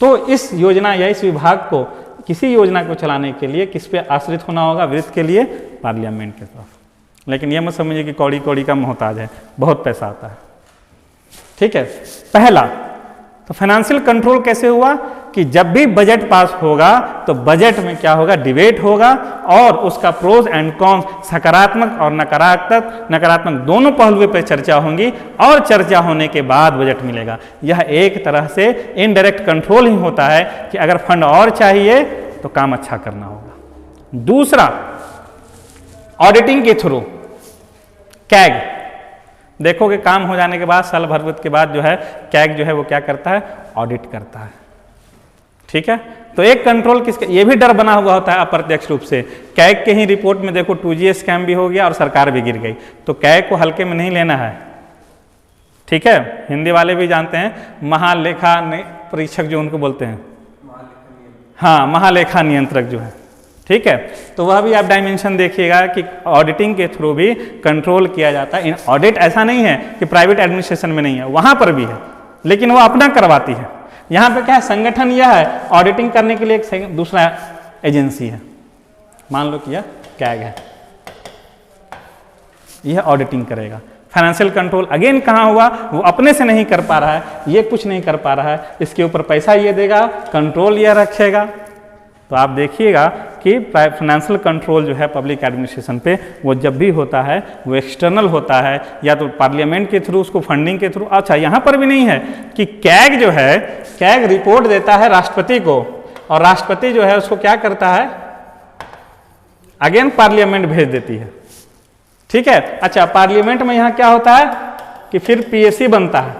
तो इस योजना या इस विभाग को, किसी योजना को चलाने के लिए किस पे आश्रित होना होगा? वित्त के लिए पार्लियामेंट के तरफ। लेकिन यह मत समझिए कि कौड़ी कौड़ी का मोहताज है, बहुत पैसा आता है, ठीक है। पहला तो फाइनेंशियल कंट्रोल कैसे हुआ कि जब भी बजट पास होगा तो बजट में क्या होगा? डिबेट होगा और उसका प्रोज एंड कॉन्स, सकारात्मक और नकारात्मक दोनों पहलुओं पर चर्चा होंगी, और चर्चा होने के बाद बजट मिलेगा। यह एक तरह से इनडायरेक्ट कंट्रोल ही होता है कि अगर फंड और चाहिए तो काम अच्छा करना होगा। दूसरा, ऑडिटिंग के थ्रू कैग, देखोगे काम हो जाने के बाद, साल भर के बाद जो है कैग जो है वो क्या करता है? ऑडिट करता है, ठीक है। तो एक कंट्रोल किसका? ये भी डर बना हुआ होता है अप्रत्यक्ष रूप से। कैग के ही रिपोर्ट में देखो 2G स्कैम भी हो गया और सरकार भी गिर गई। तो कैग को हल्के में नहीं लेना है, ठीक है। हिंदी वाले भी जानते हैं, महालेखा परीक्षक जो उनको बोलते हैं, हाँ, महालेखा नियंत्रक जो है, ठीक है। तो वह भी आप डायमेंशन देखिएगा कि ऑडिटिंग के थ्रू भी कंट्रोल किया जाता है। ऑडिट ऐसा नहीं है कि प्राइवेट एडमिनिस्ट्रेशन में नहीं है, वहाँ पर भी है, लेकिन वो अपना करवाती है। यहाँ पे क्या है? संगठन यह है, ऑडिटिंग करने के लिए एक दूसरा एजेंसी है, मान लो कि यह कैग है, यह ऑडिटिंग करेगा। फाइनेंशियल कंट्रोल अगेन कहाँ हुआ? वो अपने से नहीं कर पा रहा है, ये कुछ नहीं कर पा रहा है, इसके ऊपर पैसा ये देगा, कंट्रोल यह रखेगा। तो आप देखिएगा कि फाइनेंशियल कंट्रोल जो है पब्लिक एडमिनिस्ट्रेशन पे, वो जब भी होता है वो एक्सटर्नल होता है, या तो पार्लियामेंट के थ्रू, उसको फंडिंग के थ्रू। अच्छा, यहाँ पर भी नहीं है कि कैग जो है, कैग रिपोर्ट देता है राष्ट्रपति को, और राष्ट्रपति जो है उसको क्या करता है? अगेन पार्लियामेंट भेज देती है, ठीक है। अच्छा, पार्लियामेंट में यहाँ क्या होता है कि फिर PAC बनता है,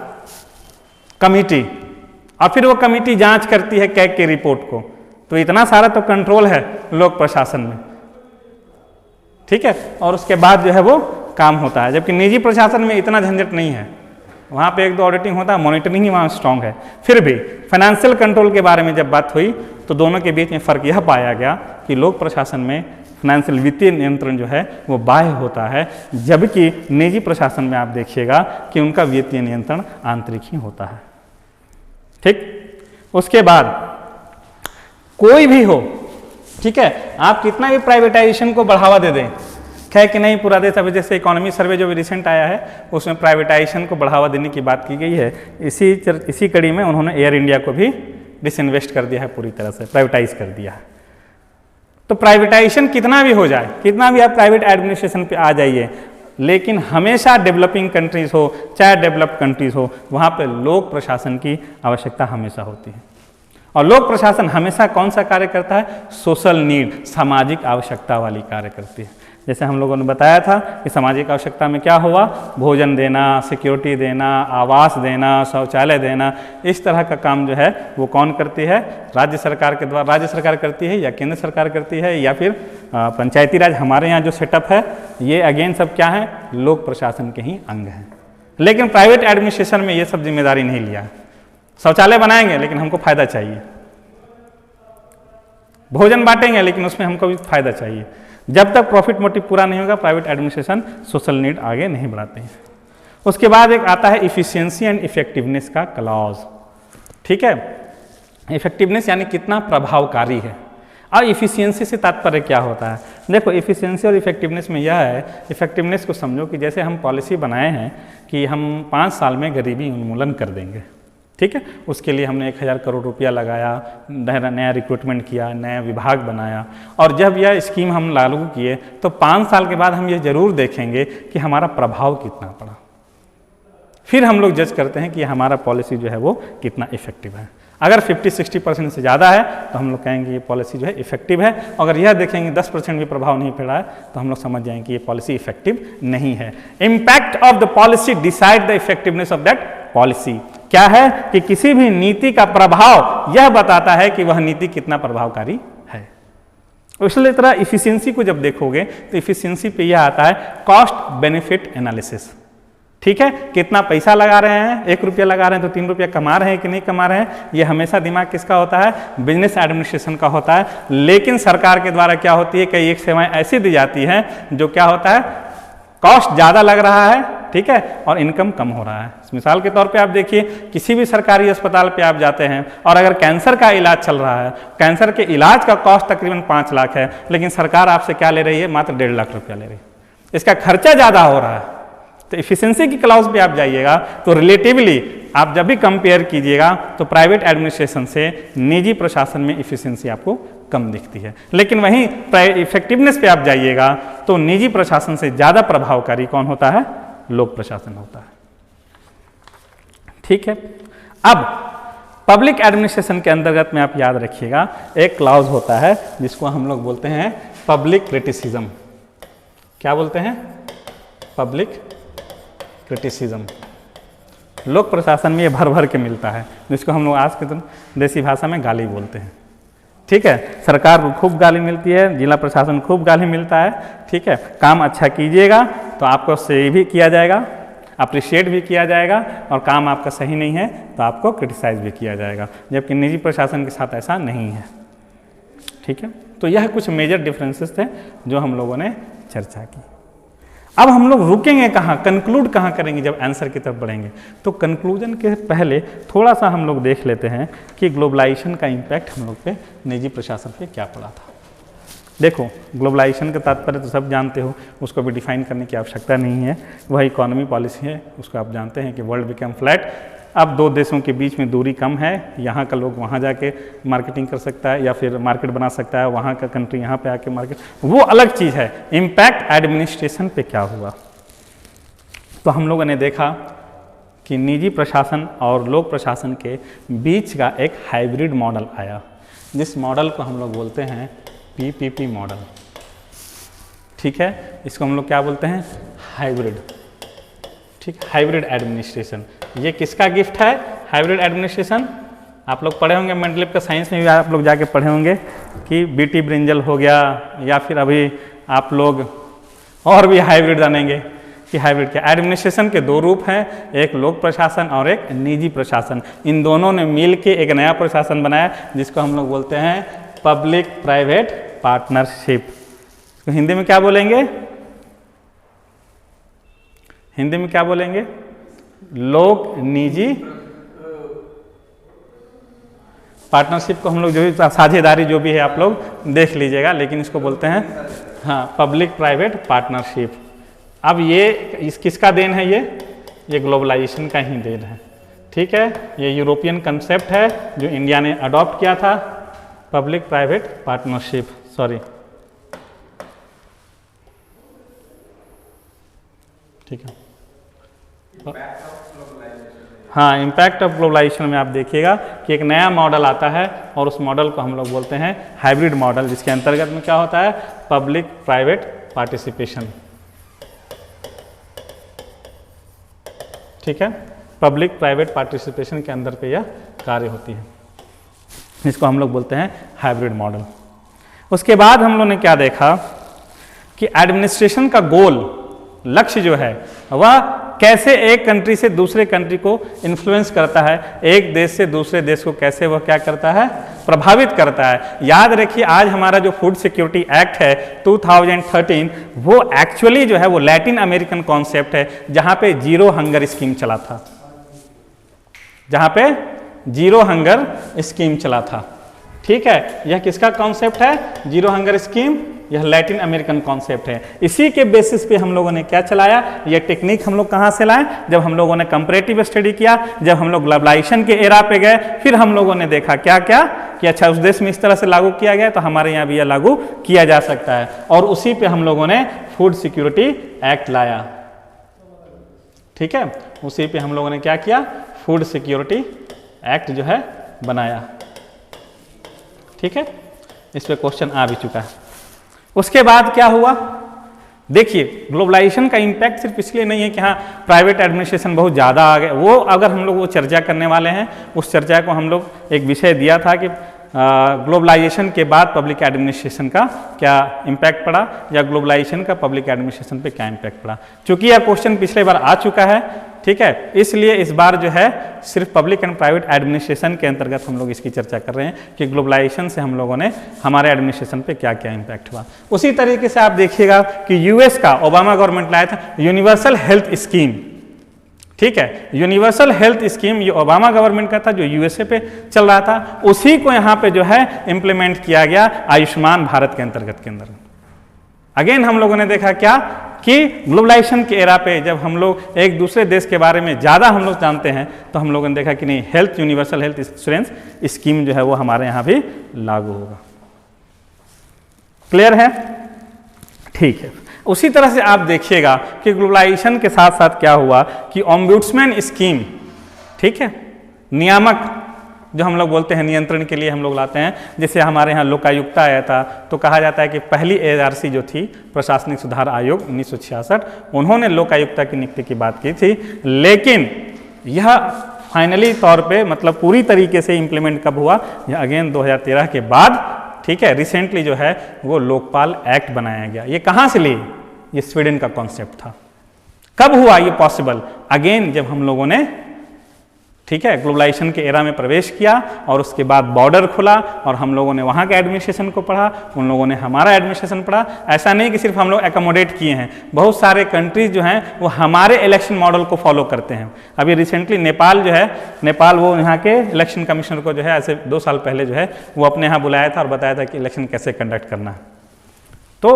कमिटी, और फिर वो कमेटी जांच करती है कैग की रिपोर्ट को। तो इतना सारा तो कंट्रोल है लोक प्रशासन में, ठीक है, और उसके बाद जो है वो काम होता है। जबकि निजी प्रशासन में इतना झंझट नहीं है, वहाँ पे 1-2 ऑडिटिंग होता है, मॉनिटरिंग ही वहाँ स्ट्रांग है। फिर भी फाइनेंशियल कंट्रोल के बारे में जब बात हुई तो दोनों के बीच में फ़र्क यह पाया गया कि लोक प्रशासन में फाइनेंशियल वित्तीय नियंत्रण जो है वो बाह्य होता है, जबकि निजी प्रशासन में आप देखिएगा कि उनका वित्तीय नियंत्रण आंतरिक ही होता है। ठीक, उसके बाद कोई भी हो, ठीक है, आप कितना भी प्राइवेटाइजेशन को बढ़ावा दे दें, है कि नहीं, पूरा देश अभी जैसे इकोनॉमी सर्वे जो भी रिसेंट आया है उसमें प्राइवेटाइजेशन को बढ़ावा देने की बात की गई है। इसी कड़ी में उन्होंने एयर इंडिया को भी डिसइन्वेस्ट कर दिया है, पूरी तरह से प्राइवेटाइज कर दिया है। तो प्राइवेटाइजेशन कितना भी हो जाए, कितना भी आप प्राइवेट एडमिनिस्ट्रेशन पे आ जाइए, लेकिन हमेशा डेवलपिंग कंट्रीज हो चाहे डेवलप्ड कंट्रीज हो, वहाँ पे लोक प्रशासन की आवश्यकता हमेशा होती है। और लोक प्रशासन हमेशा कौन सा कार्य करता है? सोशल नीड, सामाजिक आवश्यकता वाली कार्य करती है। जैसे हम लोगों ने बताया था कि सामाजिक आवश्यकता में क्या हुआ, भोजन देना, सिक्योरिटी देना, आवास देना, शौचालय देना, इस तरह का काम जो है वो कौन करती है? राज्य सरकार के द्वारा, राज्य सरकार करती है या केंद्र सरकार करती है या फिर पंचायती राज। हमारे यहाँ जो सेटअप है ये अगेन सब क्या है? लोक प्रशासन के ही अंग हैं। लेकिन प्राइवेट एडमिनिस्ट्रेशन में ये सब जिम्मेदारी नहीं लिया है। शौचालय बनाएंगे लेकिन हमको फायदा चाहिए, भोजन बांटेंगे लेकिन उसमें हमको भी फायदा चाहिए। जब तक प्रॉफिट मोटिव पूरा नहीं होगा प्राइवेट एडमिनिस्ट्रेशन सोशल नीड आगे नहीं बढ़ाते हैं। उसके बाद एक आता है इफिशियंसी एंड इफेक्टिवनेस का क्लॉज, ठीक है। इफेक्टिवनेस यानी कितना प्रभावकारी है। और इफिशियंसी से तात्पर्य क्या होता है? देखो, इफिशियंसी और इफेक्टिवनेस में यह है, इफेक्टिवनेस को समझो कि जैसे हम पॉलिसी बनाए हैं कि हम 5 साल में गरीबी उन्मूलन कर देंगे, ठीक है। उसके लिए हमने 1000 करोड़ रुपया लगाया, नया रिक्रूटमेंट किया, नया विभाग बनाया, और जब यह स्कीम हम लागू किए तो 5 साल के बाद हम ये जरूर देखेंगे कि हमारा प्रभाव कितना पड़ा। फिर हम लोग जज करते हैं कि हमारा पॉलिसी जो है वो कितना इफेक्टिव है। अगर 50-60% से ज़्यादा है तो हम लोग कहेंगे ये पॉलिसी जो है इफेक्टिव है। अगर यह देखेंगे 10% भी प्रभाव नहीं पड़ा है तो हम लोग समझ जाएंगे कि ये पॉलिसी इफेक्टिव नहीं है। Impact of the policy decide the effectiveness of that policy. क्या है कि किसी भी नीति का प्रभाव यह बताता है कि वह नीति कितना प्रभावकारी है। इसलिए तरह इफिशियंसी को जब देखोगे तो इफिशियंसी पे यह आता है कॉस्ट बेनिफिट एनालिसिस, ठीक है। कितना पैसा लगा रहे हैं, 1 रुपया लगा रहे हैं तो 3 रुपया कमा रहे हैं कि नहीं कमा रहे हैं, ये हमेशा दिमाग किसका होता है? बिजनेस एडमिनिस्ट्रेशन का होता है। लेकिन सरकार के द्वारा क्या होती है, कई एक सेवाएं ऐसी दी जाती हैं जो क्या होता है, कॉस्ट ज़्यादा लग रहा है, ठीक है, और इनकम कम हो रहा है। मिसाल के तौर पे आप देखिए, किसी भी सरकारी अस्पताल पे आप जाते हैं और अगर कैंसर का इलाज चल रहा है, कैंसर के इलाज का कॉस्ट तकरीबन 5 लाख है, लेकिन सरकार आपसे क्या ले रही है? मात्र 1.5 लाख रुपया ले रही है। इसका खर्चा ज़्यादा हो रहा है। तो इफिशियंसी की क्लाउज पे आप जाइएगा तो रिलेटिवली आप जब भी कंपेयर कीजिएगा तो प्राइवेट एडमिनिस्ट्रेशन से निजी प्रशासन में इफिशियंसी आपको कम दिखती है। लेकिन वहीं इफेक्टिवनेस पे आप जाइएगा तो निजी प्रशासन से ज़्यादा प्रभावकारी कौन होता है? लोक प्रशासन होता है, ठीक है। अब पब्लिक एडमिनिस्ट्रेशन के अंतर्गत में आप याद रखिएगा एक क्लाउज होता है जिसको हम लोग बोलते हैं पब्लिक क्रिटिसिज्म। क्या बोलते हैं? Public criticism. लोक प्रशासन में ये भर भर के मिलता है, जिसको हम लोग आज के दिन देसी भाषा में गाली बोलते हैं, ठीक है। सरकार को खूब गाली मिलती है, जिला प्रशासन खूब गाली मिलता है, ठीक है। काम अच्छा कीजिएगा तो आपको सही भी किया जाएगा, अप्रिशिएट भी किया जाएगा, और काम आपका सही नहीं है तो आपको क्रिटिसाइज भी किया जाएगा। जबकि निजी प्रशासन के साथ ऐसा नहीं है, ठीक है। तो यह कुछ मेजर डिफरेंसेस थे जो हम लोगों ने चर्चा की। अब हम लोग रुकेंगे कहाँ, कंक्लूड कहाँ करेंगे जब आंसर की तरफ बढ़ेंगे? तो कंक्लूजन के पहले थोड़ा सा हम लोग देख लेते हैं कि ग्लोबलाइजेशन का इम्पैक्ट हम लोग पे निजी प्रशासन पे क्या पड़ा था। देखो, ग्लोबलाइजेशन का तात्पर्य तो सब जानते हो, उसको भी डिफाइन करने की आवश्यकता नहीं है। वह इकोनॉमी पॉलिसी है, उसको आप जानते हैं कि वर्ल्ड बिकम फ्लैट। अब 2 देशों के बीच में दूरी कम है, यहाँ का लोग वहाँ जाके मार्केटिंग कर सकता है या फिर मार्केट बना सकता है, वहाँ का कंट्री यहाँ पे आके मार्केट, वो अलग चीज़ है। इम्पैक्ट एडमिनिस्ट्रेशन पे क्या हुआ? तो हम लोगों ने देखा कि निजी प्रशासन और लोक प्रशासन के बीच का एक हाइब्रिड मॉडल आया, जिस मॉडल को हम लोग बोलते हैं PPP मॉडल, ठीक है। इसको हम लोग क्या बोलते हैं? हाइब्रिड, ठीक। हाइब्रिड एडमिनिस्ट्रेशन, ये किसका गिफ्ट है? हाइब्रिड एडमिनिस्ट्रेशन आप लोग पढ़े होंगे मेंटलिप का साइंस में भी आप लोग जाके पढ़े होंगे कि बीटी ब्रिंजल हो गया, या फिर अभी आप लोग और भी हाइब्रिड जानेंगे कि हाइब्रिड क्या। एडमिनिस्ट्रेशन के दो रूप हैं, एक लोक प्रशासन और एक निजी प्रशासन। इन दोनों ने मिल के एक नया प्रशासन बनाया जिसको हम लोग बोलते हैं पब्लिक प्राइवेट पार्टनरशिप। तो हिंदी में क्या बोलेंगे? हिंदी में क्या बोलेंगे? लोक निजी पार्टनरशिप को हम लोग जो भी साझेदारी जो भी है आप लोग देख लीजिएगा, लेकिन इसको बोलते हैं हाँ पब्लिक प्राइवेट पार्टनरशिप। अब ये किसका देन है? ये ग्लोबलाइजेशन का ही देन है। ठीक है, ये यूरोपियन कंसेप्ट है जो इंडिया ने अडॉप्ट किया था, पब्लिक प्राइवेट पार्टनरशिप। सॉरी, ठीक है। हाँ, इम्पैक्ट ऑफ ग्लोबलाइजेशन में आप देखिएगा कि एक नया मॉडल आता है और उस मॉडल को हम लोग बोलते हैं हाइब्रिड मॉडल, जिसके अंतर्गत में क्या होता है? Public private participation. ठीक है, पब्लिक प्राइवेट पार्टिसिपेशन के अंदर पे यह कार्य होती है, इसको हम लोग बोलते हैं हाइब्रिड मॉडल। उसके बाद हम लोग ने क्या देखा कि एडमिनिस्ट्रेशन का गोल, लक्ष्य जो है वह कैसे एक कंट्री से दूसरे कंट्री को इन्फ्लुएंस करता है, एक देश से दूसरे देश को कैसे वह क्या करता है? प्रभावित करता है। याद रखिए, आज हमारा जो फूड सिक्योरिटी एक्ट है 2013, वो एक्चुअली जो है वो लैटिन अमेरिकन कॉन्सेप्ट है, जहां पे जीरो हंगर स्कीम चला था, जहां पे जीरो हंगर स्कीम चला था। ठीक है, यह किसका कॉन्सेप्ट है? जीरो हंगर स्कीम, यह लैटिन अमेरिकन कॉन्सेप्ट है। इसी के बेसिस पे हम लोगों ने क्या चलाया? यह टेक्निक हम लोग कहाँ से लाए? जब हम लोगों ने कंपैरेटिव स्टडी किया, जब हम लोग ग्लोबलाइजेशन के एरा पे गए, फिर हम लोगों ने देखा क्या क्या कि अच्छा उस देश में इस तरह से लागू किया गया तो हमारे यहाँ भी यह लागू किया जा सकता है, और उसी पे हम लोगों ने फूड सिक्योरिटी एक्ट लाया। ठीक है, उसी पे हम लोगों ने क्या किया? फूड सिक्योरिटी एक्ट जो है बनाया। ठीक है, इस पे क्वेश्चन आ भी चुका है। उसके बाद क्या हुआ? देखिए, ग्लोबलाइजेशन का इम्पैक्ट सिर्फ इसलिए नहीं है कि हाँ प्राइवेट एडमिनिस्ट्रेशन बहुत ज़्यादा आ गए, वो अगर हम लोग वो चर्चा करने वाले हैं, उस चर्चा को हम लोग एक विषय दिया था कि ग्लोबलाइजेशन के बाद पब्लिक एडमिनिस्ट्रेशन का क्या इम्पैक्ट पड़ा, या ग्लोबलाइजेशन का पब्लिक एडमिनिस्ट्रेशन पे क्या इम्पैक्ट पड़ा। चूंकि यह क्वेश्चन पिछले बार आ चुका है, ठीक है, इसलिए इस बार जो है सिर्फ पब्लिक एंड प्राइवेट एडमिनिस्ट्रेशन के अंतर्गत हम लोग इसकी चर्चा कर रहे हैं कि ग्लोबलाइजेशन से हम लोगों ने हमारे एडमिनिस्ट्रेशन पे क्या क्या इम्पैक्ट हुआ। उसी तरीके से आप देखिएगा कि यूएस का ओबामा गवर्नमेंट लाया था यूनिवर्सल हेल्थ स्कीम। ठीक है, यूनिवर्सल हेल्थ स्कीम ये ओबामा गवर्नमेंट का था जो यूएसए पे चल रहा था, उसी को यहाँ पे जो है इम्प्लीमेंट किया गया आयुष्मान भारत के अंतर्गत के अंदर। अगेन हम लोगों ने देखा क्या कि ग्लोबलाइजेशन के एरा पे जब हम लोग एक दूसरे देश के बारे में ज़्यादा हम लोग जानते हैं, तो हम लोगों ने देखा कि नहीं, health universal health insurance scheme जो है वो हमारे यहाँ भी लागू होगा। क्लियर है? ठीक है, उसी तरह से आप देखिएगा कि ग्लोबलाइजेशन के साथ साथ क्या हुआ कि ओम्बुड्समैन स्कीम, ठीक है, नियामक जो हम लोग बोलते हैं नियंत्रण के लिए हम लोग लाते हैं, जैसे हमारे यहाँ लोकायुक्ता आया था, तो कहा जाता है कि पहली एआरसी जो थी प्रशासनिक सुधार आयोग 1966, उन्होंने लोकायुक्ता की नियुक्ति की बात की थी, लेकिन यह फाइनली तौर पे मतलब पूरी तरीके से इम्प्लीमेंट कब हुआ? यह अगेन 2013 के बाद, ठीक है, रिसेंटली जो है वो लोकपाल एक्ट बनाया गया। ये कहाँ से लिए? ये स्वीडन का कॉन्सेप्ट था। कब हुआ ये पॉसिबल? अगेन जब हम लोगों ने, ठीक है, ग्लोबलाइजेशन के एरा में प्रवेश किया और उसके बाद बॉर्डर खुला और हम लोगों ने वहाँ के एडमिनिस्ट्रेशन को पढ़ा, उन लोगों ने हमारा एडमिनिस्ट्रेशन पढ़ा। ऐसा नहीं कि सिर्फ हम लोग एकोमोडेट किए हैं, बहुत सारे कंट्रीज जो हैं वो हमारे इलेक्शन मॉडल को फॉलो करते हैं। अभी रिसेंटली नेपाल जो है, नेपाल वो यहाँ के इलेक्शन कमिश्नर को जो है ऐसे 2 साल पहले जो है वो अपने यहाँ बुलाया था और बताया था कि इलेक्शन कैसे कंडक्ट करना है। तो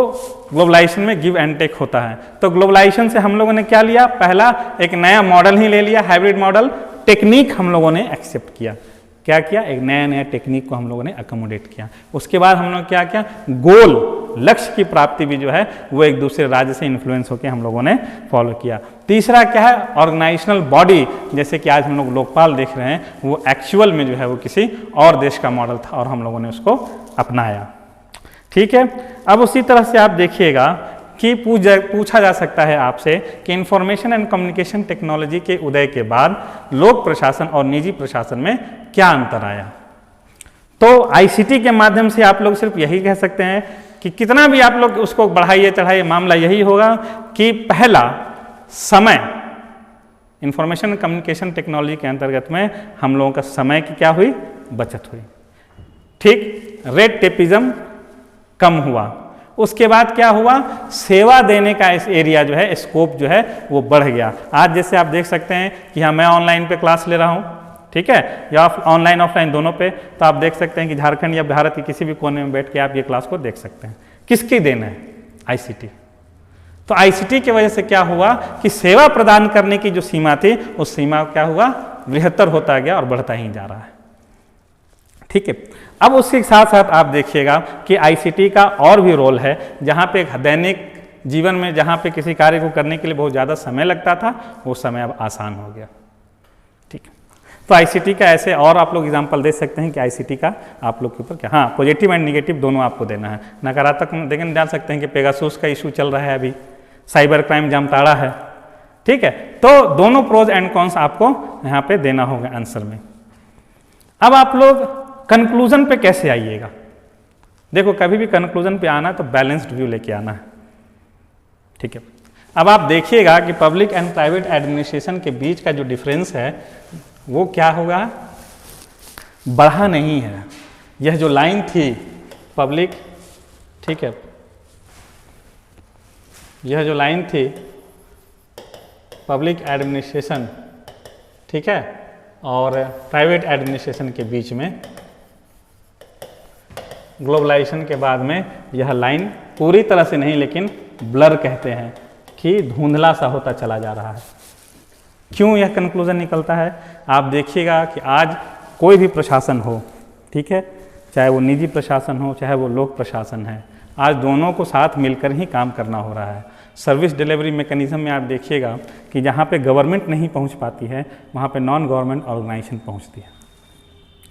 ग्लोबलाइजेशन में गिव एंड टेक होता है। तो ग्लोबलाइजेशन से हम लोगों ने क्या लिया? पहला एक नया मॉडल ही ले लिया, हाइब्रिड मॉडल। टेक्निक हम लोगों ने एक्सेप्ट किया। क्या किया? एक नया नया टेक्निक को हम लोगों ने अकोमोडेट किया। उसके बाद हम लोग क्या किया? गोल, लक्ष्य की प्राप्ति भी जो है वो एक दूसरे राज्य से इन्फ्लुएंस होकर हम लोगों ने फॉलो किया। तीसरा क्या है? ऑर्गेनाइजेशनल बॉडी, जैसे कि आज हम लोग लोकपाल देख रहे हैं, वो एक्चुअल में जो है वो किसी और देश का मॉडल था और हम लोगों ने उसको अपनाया। ठीक है, अब उसी तरह से आप देखिएगा कि पूछा जा सकता है आपसे कि इंफॉर्मेशन एंड कम्युनिकेशन टेक्नोलॉजी के उदय के बाद लोक प्रशासन और निजी प्रशासन में क्या अंतर आया। तो आईसीटी के माध्यम से आप लोग सिर्फ यही कह सकते हैं कि कितना भी आप लोग उसको बढ़ाइए चढ़ाइए, मामला यही होगा कि पहला समय, इंफॉर्मेशन कम्युनिकेशन टेक्नोलॉजी के अंतर्गत में हम लोगों का समय की क्या हुई, बचत हुई। ठीक, रेड टेपिज्म कम हुआ। उसके बाद क्या हुआ, सेवा देने का इस एरिया जो है, स्कोप जो है वो बढ़ गया। आज जैसे आप देख सकते हैं कि हाँ मैं ऑनलाइन पे क्लास ले रहा हूँ, ठीक है, या ऑनलाइन ऑफलाइन दोनों पे, तो आप देख सकते हैं कि झारखंड या भारत के किसी भी कोने में बैठ के आप ये क्लास को देख सकते हैं। किसकी देन है, आईसीटी। तो आईसीटी की वजह से क्या हुआ कि सेवा प्रदान करने की जो सीमा थी उस सीमा क्या हुआ, बृहत्तर होता गया और बढ़ता ही जा रहा है। ठीक है, अब उसके साथ साथ आप देखिएगा कि आईसीटी का और भी रोल है, जहाँ पे दैनिक जीवन में जहाँ पे किसी कार्य को करने के लिए बहुत ज़्यादा समय लगता था वो समय अब आसान हो गया। ठीक, तो आईसीटी का ऐसे और आप लोग एग्जांपल दे सकते हैं कि आईसीटी का आप लोग के ऊपर क्या, हाँ पॉजिटिव एंड निगेटिव दोनों आपको देना है। नकारात्मक देखें जान सकते हैं कि पेगासुस का इशू चल रहा है अभी, साइबर क्राइम जामताड़ा है। ठीक है, तो दोनों प्रोज एंड कॉन्स आपको यहाँ पे देना होगा आंसर में। अब आप लोग कंक्लूजन पे कैसे आइएगा, देखो कभी भी कंक्लूजन पे आना तो बैलेंस्ड व्यू लेके आना है। ठीक है, अब आप देखिएगा कि पब्लिक एंड प्राइवेट एडमिनिस्ट्रेशन के बीच का जो डिफरेंस है वो क्या होगा, बढ़ा नहीं है। यह जो लाइन थी पब्लिक, ठीक है, यह जो लाइन थी पब्लिक एडमिनिस्ट्रेशन, ठीक है, और प्राइवेट एडमिनिस्ट्रेशन के बीच में ग्लोबलाइजेशन के बाद में यह लाइन पूरी तरह से नहीं लेकिन ब्लर कहते हैं कि धुंधला सा होता चला जा रहा है। क्यों यह कंक्लूजन निकलता है, आप देखिएगा कि आज कोई भी प्रशासन हो, ठीक है, चाहे वो निजी प्रशासन हो चाहे वो लोक प्रशासन है, आज दोनों को साथ मिलकर ही काम करना हो रहा है। सर्विस डिलीवरी मैकेनिज्म में आप देखिएगा कि जहाँ पे गवर्नमेंट नहीं पहुँच पाती है वहाँ पे नॉन गवर्नमेंट ऑर्गेनाइजेशन पहुँचती है।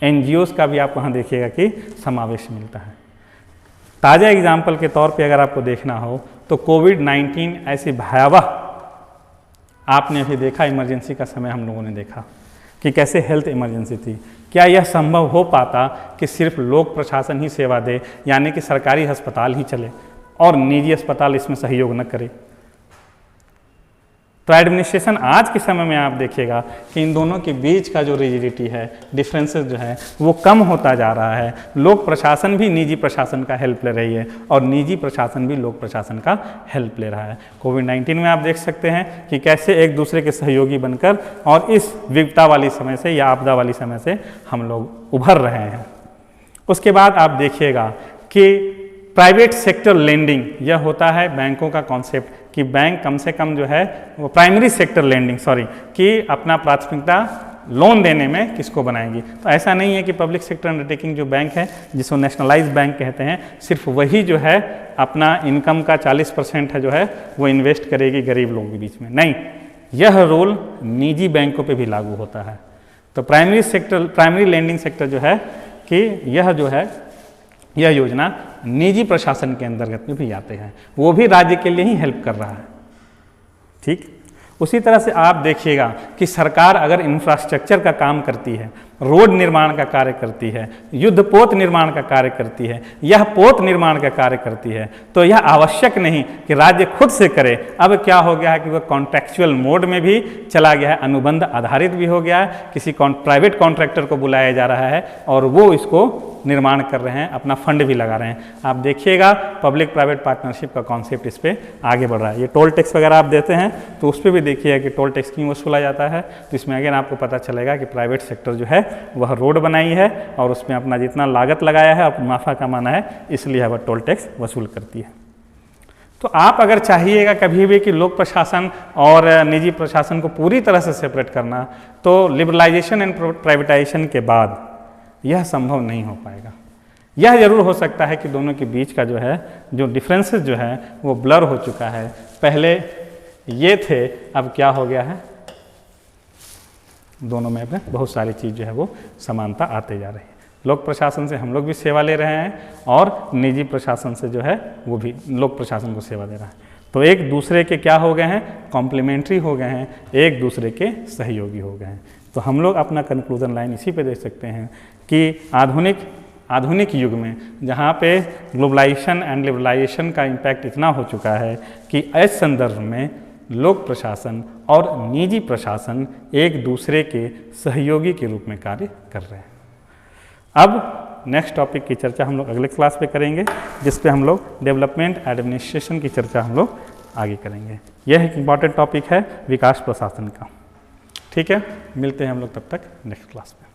एनजीओज़ का भी आप वहाँ देखिएगा कि समावेश मिलता है। ताज़ा एग्जाम्पल के तौर पे अगर आपको देखना हो तो कोविड-19 ऐसी भयावह, आपने अभी देखा इमरजेंसी का समय हम लोगों ने देखा कि कैसे हेल्थ इमरजेंसी थी। क्या यह संभव हो पाता कि सिर्फ लोक प्रशासन ही सेवा दे, यानी कि सरकारी अस्पताल ही चले और निजी अस्पताल इसमें सहयोग न करे? तो एडमिनिस्ट्रेशन आज के समय में आप देखिएगा कि इन दोनों के बीच का जो रिजिडिटी है, डिफरेंसेस जो है वो कम होता जा रहा है। लोक प्रशासन भी निजी प्रशासन का हेल्प ले रही है और निजी प्रशासन भी लोक प्रशासन का हेल्प ले रहा है। कोविड-19 में आप देख सकते हैं कि कैसे एक दूसरे के सहयोगी बनकर और इस विपदा वाली समय से या आपदा वाली समय से हम लोग उभर रहे हैं। उसके बाद आप देखिएगा कि प्राइवेट सेक्टर लेंडिंग, यह होता है बैंकों का कॉन्सेप्ट कि बैंक कम से कम जो है वो प्राइमरी सेक्टर लेंडिंग कि अपना प्राथमिकता लोन देने में किसको बनाएंगी। तो ऐसा नहीं है कि पब्लिक सेक्टर अंडरटेकिंग जो बैंक है जिसको नेशनलाइज बैंक कहते हैं, सिर्फ वही जो है अपना इनकम का 40% है जो है वो इन्वेस्ट करेगी गरीब लोगों के बीच में, नहीं, यह रोल निजी बैंकों पे भी लागू होता है। तो प्राइमरी लेंडिंग सेक्टर जो है कि यह जो है यह योजना निजी प्रशासन के अंतर्गत में भी आते हैं, वो भी राज्य के लिए ही हेल्प कर रहा है। ठीक, उसी तरह से आप देखिएगा कि सरकार अगर इंफ्रास्ट्रक्चर का काम करती है, रोड निर्माण का कार्य करती है, युद्धपोत निर्माण का कार्य करती है, यह पोत निर्माण का कार्य करती है, तो यह आवश्यक नहीं कि राज्य खुद से करे। अब क्या हो गया है कि वह कॉन्ट्रैक्चुअल मोड में भी चला गया है, अनुबंध आधारित भी हो गया है, किसी प्राइवेट कॉन्ट्रैक्टर को बुलाया जा रहा है और वो इसको निर्माण कर रहे हैं, अपना फंड भी लगा रहे हैं। आप देखिएगा पब्लिक प्राइवेट पार्टनरशिप का कॉन्सेप्ट इस पर आगे बढ़ रहा है। ये टोल टैक्स वगैरह आप देते हैं तो उस पर भी देखिए कि टोल टैक्स क्यों वसूला जाता है, तो इसमें अगेन आपको पता चलेगा कि प्राइवेट सेक्टर जो है वह रोड बनाई है और उसमें अपना जितना लागत लगाया है और मुनाफा कमाना है, इसलिए वह टोल टैक्स वसूल करती है। तो आप अगर चाहिएगा कभी भी कि लोक प्रशासन और निजी प्रशासन को पूरी तरह से सेपरेट करना, तो लिबरलाइजेशन एंड प्राइवेटाइजेशन के बाद यह संभव नहीं हो पाएगा। यह जरूर हो सकता है कि दोनों के बीच का जो है जो डिफरेंसेस जो है वो ब्लर हो चुका है। पहले ये थे, अब क्या हो गया है, दोनों में बहुत सारी चीज़ जो है वो समानता आते जा रही है। लोक प्रशासन से हम लोग भी सेवा ले रहे हैं और निजी प्रशासन से जो है वो भी लोक प्रशासन को सेवा दे रहा है। तो एक दूसरे के क्या हो गए हैं, कॉम्प्लीमेंट्री हो गए हैं, एक दूसरे के सहयोगी हो गए हैं। तो हम लोग अपना कंक्लूजन लाइन इसी पे दे सकते हैं कि आधुनिक युग में जहाँ पे ग्लोबलाइजेशन एंड लिबरलाइजेशन का इम्पैक्ट इतना हो चुका है कि इस संदर्भ में लोक प्रशासन और निजी प्रशासन एक दूसरे के सहयोगी के रूप में कार्य कर रहे हैं। अब नेक्स्ट टॉपिक की चर्चा हम लोग अगले क्लास पे करेंगे, जिस पे हम लोग डेवलपमेंट एडमिनिस्ट्रेशन की चर्चा हम लोग आगे करेंगे। यह एक इम्पॉर्टेंट टॉपिक है विकास प्रशासन का। ठीक है, मिलते हैं हम लोग तब तक नेक्स्ट क्लास में।